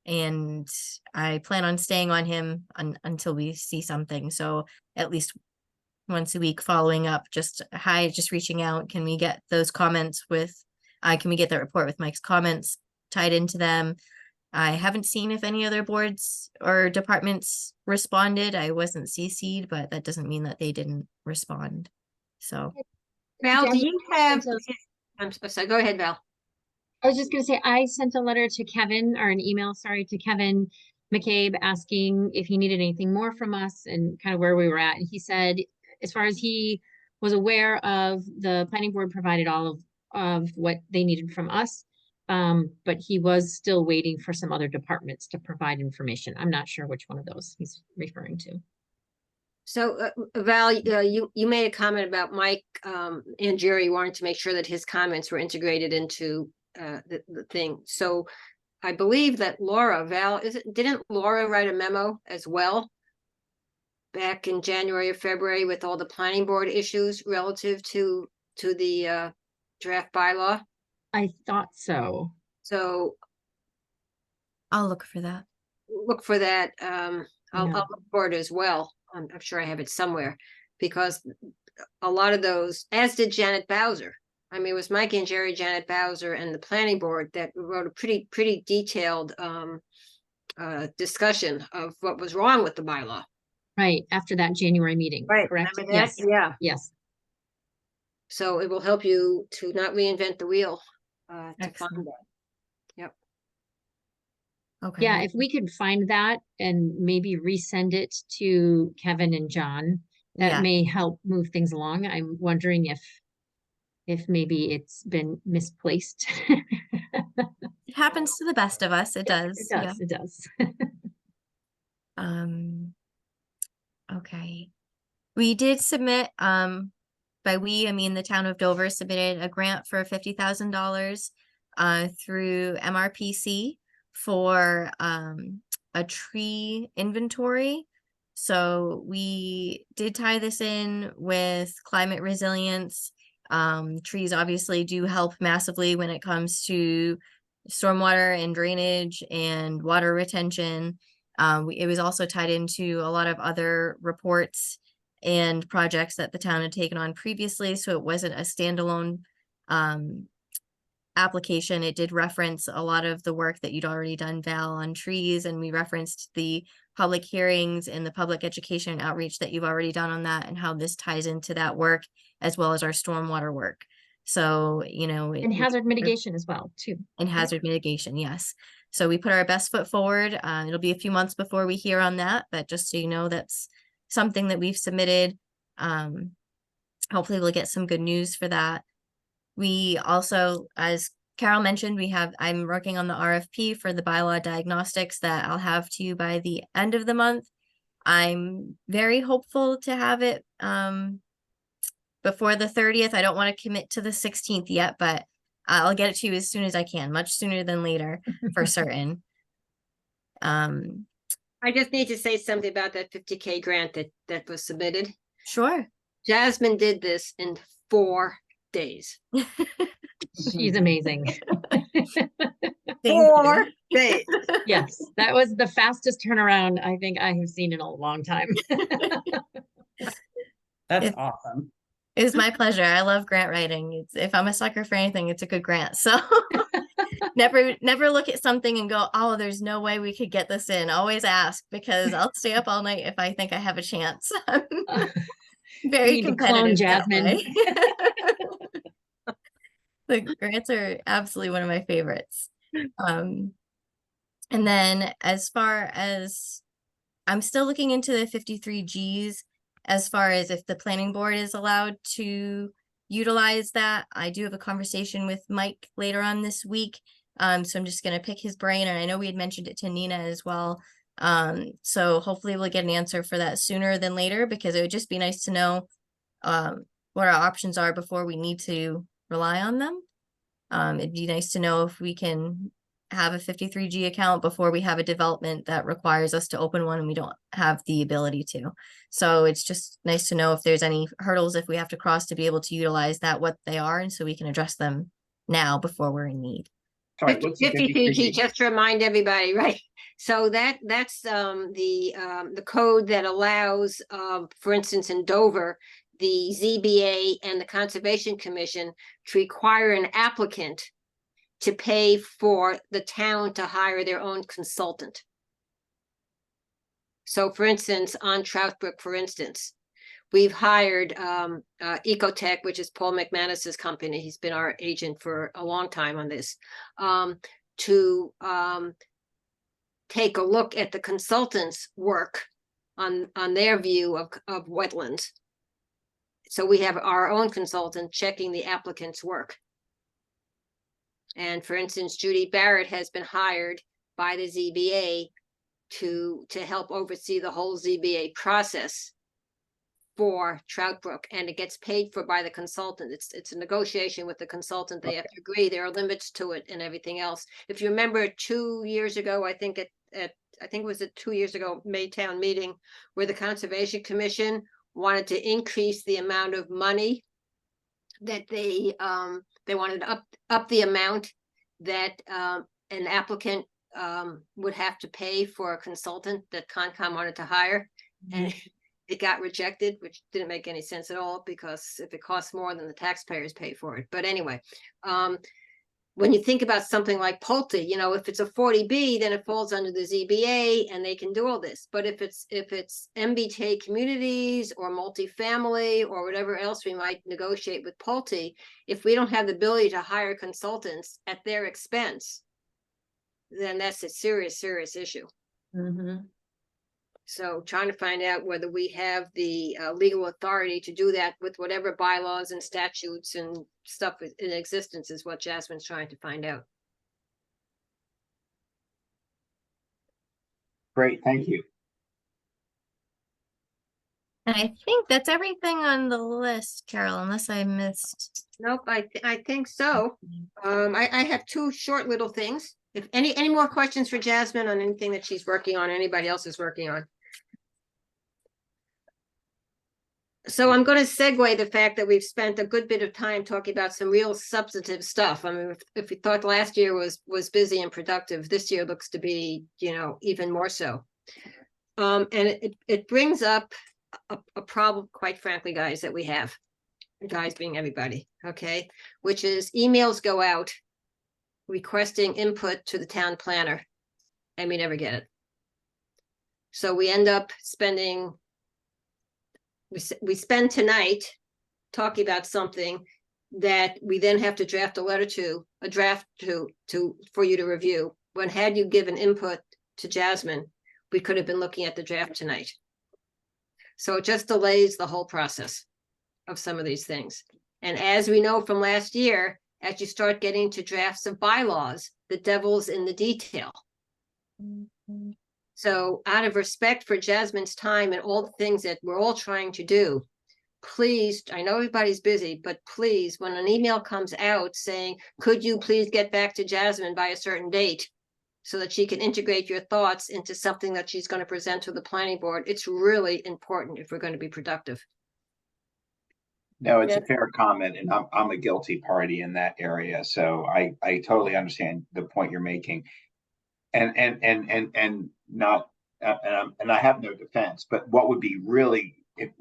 And I plan on staying on him until we see something. So at least once a week following up, just reaching out. Can we get those comments can we get that report with Mike's comments tied into them? I haven't seen if any other boards or departments responded. I wasn't CC'd, but that doesn't mean that they didn't respond. So. Val, do Jen, you have, so- I'm sorry, go ahead, Val. I was just gonna say, I sent a letter to Kevin, or an email, sorry, to Kevin McCabe, asking if he needed anything more from us and kind of where we were at. And he said, as far as he was aware of, the planning board provided all of what they needed from us. But he was still waiting for some other departments to provide information. I'm not sure which one of those he's referring to. So Val, you made a comment about Mike and Jerry wanting to make sure that his comments were integrated into the thing. So I believe that Val, didn't Laura write a memo as well back in January or February with all the planning board issues relative to the draft bylaw? I thought so. So I'll look for that. look for that. I'll Yeah. look for it as well. I'm sure I have it somewhere, because a lot of those, as did Janet Bowser. I mean, it was Mike and Jerry, Janet Bowser, and the planning board that wrote a pretty detailed discussion of what was wrong with the bylaw. Right, after that January meeting, correct? Remember that? Yes, Yeah. yes. So it will help you to not reinvent the wheel to find Excellent. that. Okay. Yeah, if we could find that and maybe resend it to Kevin and John, that Yeah. may help move things along. I'm wondering if maybe it's been misplaced. It happens to the best of us. It does. It Yeah. does, it does. Okay. We did submit, by we, I mean, the town of Dover submitted a grant for $50,000 through MRPC for a tree inventory. So we did tie this in with climate resilience. Trees obviously do help massively when it comes to stormwater and drainage and water retention. It was also tied into a lot of other reports and projects that the town had taken on previously, so it wasn't a standalone application. It did reference a lot of the work that you'd already done, Val, on trees, and we referenced the public hearings and the public education and outreach that you've already done on that, and how this ties into that work, as well as our stormwater work. So, you know, And hazard mitigation as well, too. and hazard mitigation, yes. So we put our best foot forward. It'll be a few months before we hear on that, but just so you know, that's something that we've submitted. Hopefully we'll get some good news for that. We also, as Carol mentioned, I'm working on the RFP for the bylaw diagnostics that I'll have to you by the end of the month. I'm very hopeful to have it before the 30th. I don't want to commit to the 16th yet, but I'll get it to you as soon as I can, much sooner than later for certain. I just need to say something about that 50K grant that was submitted. Sure. Jasmine did this in 4 days. She's amazing. Thank you. 4 days. Yes, that was the fastest turnaround I think I have seen in a long time. That's It's- awesome. It was my pleasure. I love grant writing. If I'm a sucker for anything, it's a good grant. So never look at something and go, oh, there's no way we could get this in. Always ask, because I'll stay up all night if I think I have a chance. Very need to clone competitive that Jasmine. way. The grants are absolutely one of my favorites. And then as far as I'm still looking into the 53Gs, as far as if the planning board is allowed to utilize that. I do have a conversation with Mike later on this week. So I'm just gonna pick his brain, and I know we had mentioned it to Nina as well. So hopefully we'll get an answer for that sooner than later, because it would just be nice to know what our options are before we need to rely on them. It'd be nice to know if we can have a 53G account before we have a development that requires us to open one and we don't have the ability to. So it's just nice to know if there's any hurdles, if we have to cross to be able to utilize that, what they are, and so we can address them now before we're in need. Sorry, what's the 53G, just to remind everybody, right? So that's the code that allows, for instance, in Dover, the ZBA and the Conservation Commission to require an applicant to pay for the town to hire their own consultant. So for instance, on Troutbrook, for instance, we've hired Ecotech, which is Paul McManus's company. He's been our agent for a long time on this, to take a look at the consultant's work on their view of wetlands. So we have our own consultant checking the applicant's work. And for instance, Judy Barrett has been hired by the ZBA to help oversee the whole ZBA process for Trout Brook, and it gets paid for by the consultant. It's a negotiation with the consultant. They have to agree. There are limits to it and everything else. If you remember 2 years ago, I think it was a 2 years ago, Maytown meeting, where the Conservation Commission wanted to increase the amount of money that they wanted to up the amount that an applicant would have to pay for a consultant that Concom wanted to hire. And it got rejected, which didn't make any sense at all, because if it costs more, then the taxpayers pay for it. But anyway, when you think about something like Pulte, you know, if it's a 40B, then it falls under the ZBA and they can do all this. But if it's MBTA communities or multifamily or whatever else we might negotiate with Pulte, if we don't have the ability to hire consultants at their expense, then that's a serious, serious issue. Mhm. So trying to find out whether we have the legal authority to do that with whatever bylaws and statutes and stuff in existence is what Jasmine's trying to find out. Great, thank you. And I think that's everything on the list, Carol, unless I missed. Nope, I think so. I have two short little things. If any more questions for Jasmine on anything that she's working on, anybody else is working on. So I'm going to segue the fact that we've spent a good bit of time talking about some real substantive stuff. I mean, if we thought last year was busy and productive, this year looks to be, you know, even more so. And it brings up a problem, quite frankly, guys, that we have, guys being everybody, okay, which is emails go out requesting input to the town planner, and we never get it. So we end up spending, we spend tonight talking about something that we then have to draft a draft for you to review. When had you given input to Jasmine, we could have been looking at the draft tonight. So it just delays the whole process of some of these things. And as we know from last year, as you start getting to drafts of bylaws, the devil's in the detail. So out of respect for Jasmine's time and all the things that we're all trying to do, please, I know everybody's busy, but please, when an email comes out saying, could you please get back to Jasmine by a certain date so that she can integrate your thoughts into something that she's going to present to the planning board, it's really important if we're going to be productive. No, it's Yeah. a fair comment, and I'm a guilty party in that area, so I totally understand the point you're making. And not and I have no defense, but what would be really the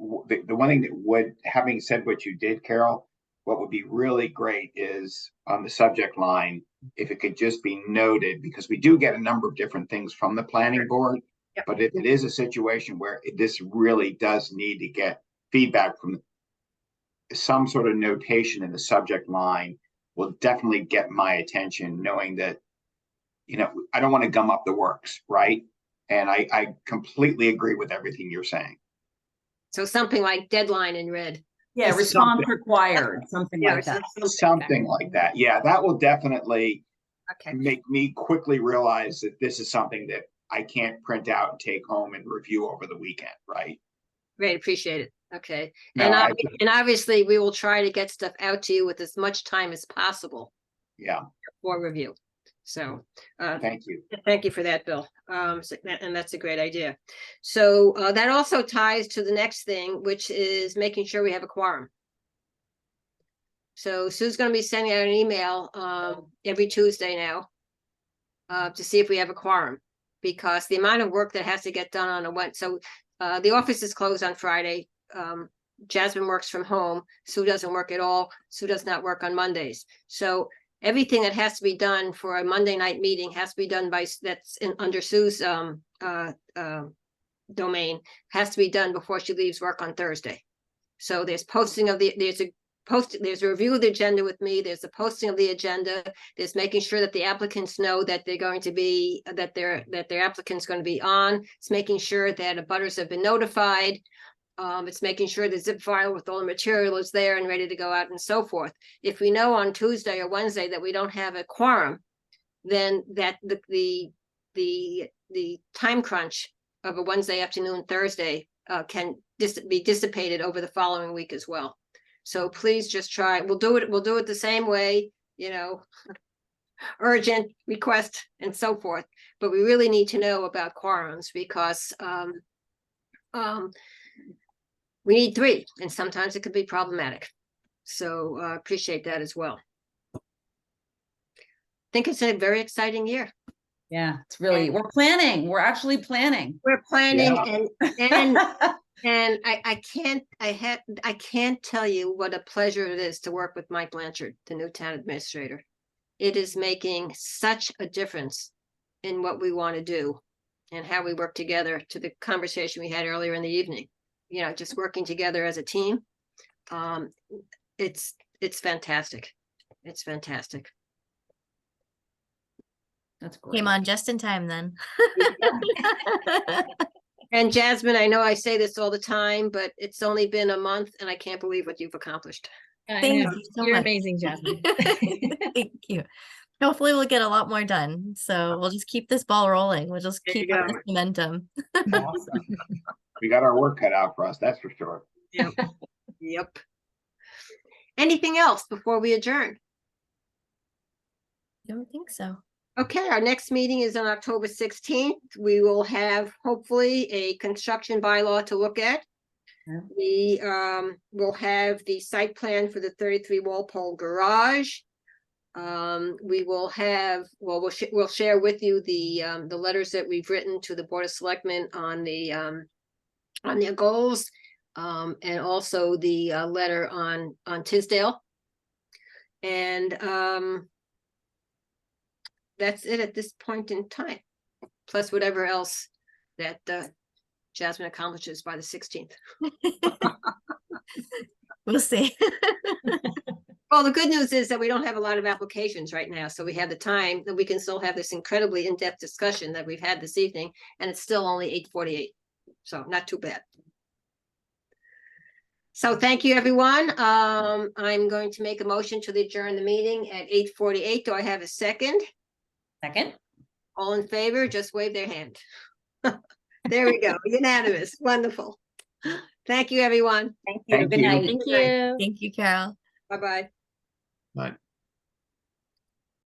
one thing that would, having said what you did, Carol, what would be really great is on the subject line, if it could just be noted, because we do get a number of different things from the planning board. Yep. But if it is a situation where this really does need to get feedback from some sort of notation in the subject line, will definitely get my attention, knowing that, you know, I don't want to gum up the works, right? And I completely agree with everything you're saying. So something like deadline in red. Yeah, It's response something. required, something Yeah, like that. Something like that. Yeah, that will definitely Okay, make me quickly realize that this is something that I can't print out and take home and review over the weekend, right? great, appreciate it. Okay, No, and I- and obviously we will try to get stuff out to you with as much time as possible Yeah, for review. So, thank you. thank you for that, Bill. And that's a great idea. So that also ties to the next thing, which is making sure we have a quorum. So Sue's going to be sending out an email every Tuesday now to see if we have a quorum, because the amount of work that has to get done on a Wednesday. So the office is closed on Friday. Jasmine works from home. Sue doesn't work at all. Sue does not work on Mondays. So everything that has to be done for a Monday night meeting has to be done by, under Sue's domain, has to be done before she leaves work on Thursday. So there's posting of there's a review of the agenda with me, there's a posting of the agenda, there's making sure that the applicants know that they're going to be, that their applicant's going to be on. It's making sure that abutters have been notified. It's making sure the zip file with all the material is there and ready to go out and so forth. If we know on Tuesday or Wednesday that we don't have a quorum, then that the time crunch of a Wednesday afternoon, Thursday can be dissipated over the following week as well. So please just try, we'll do it the same way, you know, urgent request and so forth, but we really need to know about quorums because we need 3 and sometimes it could be problematic. So appreciate that as well. I think it's a very exciting year. Yeah, it's really, we're planning, we're actually planning. We're planning Yeah. and I can't tell you what a pleasure it is to work with Mike Blanchard, the new town administrator. It is making such a difference in what we want to do and how we work together, to the conversation we had earlier in the evening. You know, just working together as a team. It's fantastic. It's fantastic. That's great. Came on just in time then. And Jasmine, I know I say this all the time, but it's only been a month and I can't believe what you've accomplished. I Thank know. you so You're much. amazing, Jasmine. Thank you. Hopefully we'll get a lot more done. So we'll just keep this ball rolling. We'll just There you keep up go. this momentum. Awesome. We got our work cut out for us, that's for sure. Yep. Yep. Anything else before we adjourn? I don't think so. Okay, our next meeting is on October 16th. We will have hopefully a construction bylaw to look at. Yeah. We will have the site plan for the 33 Walpole Garage. We will have, well, we'll share with you the letters that we've written to the Board of Selectmen on their goals. And also the letter on Tisdale. And that's it at this point in time, plus whatever else that Jasmine accomplishes by the 16th. We'll see. Well, the good news is that we don't have a lot of applications right now, so we have the time that we can still have this incredibly in-depth discussion that we've had this evening, and it's still only 8:48, so not too bad. So thank you, everyone. I'm going to make a motion to adjourn the meeting at 8:48. Do I have a second? Second? All in favor, just wave their hand. There we go, unanimous, wonderful. Thank you, everyone. Thank you. Thank Good you. night. Thank you. Thank you, Carol. Bye-bye. But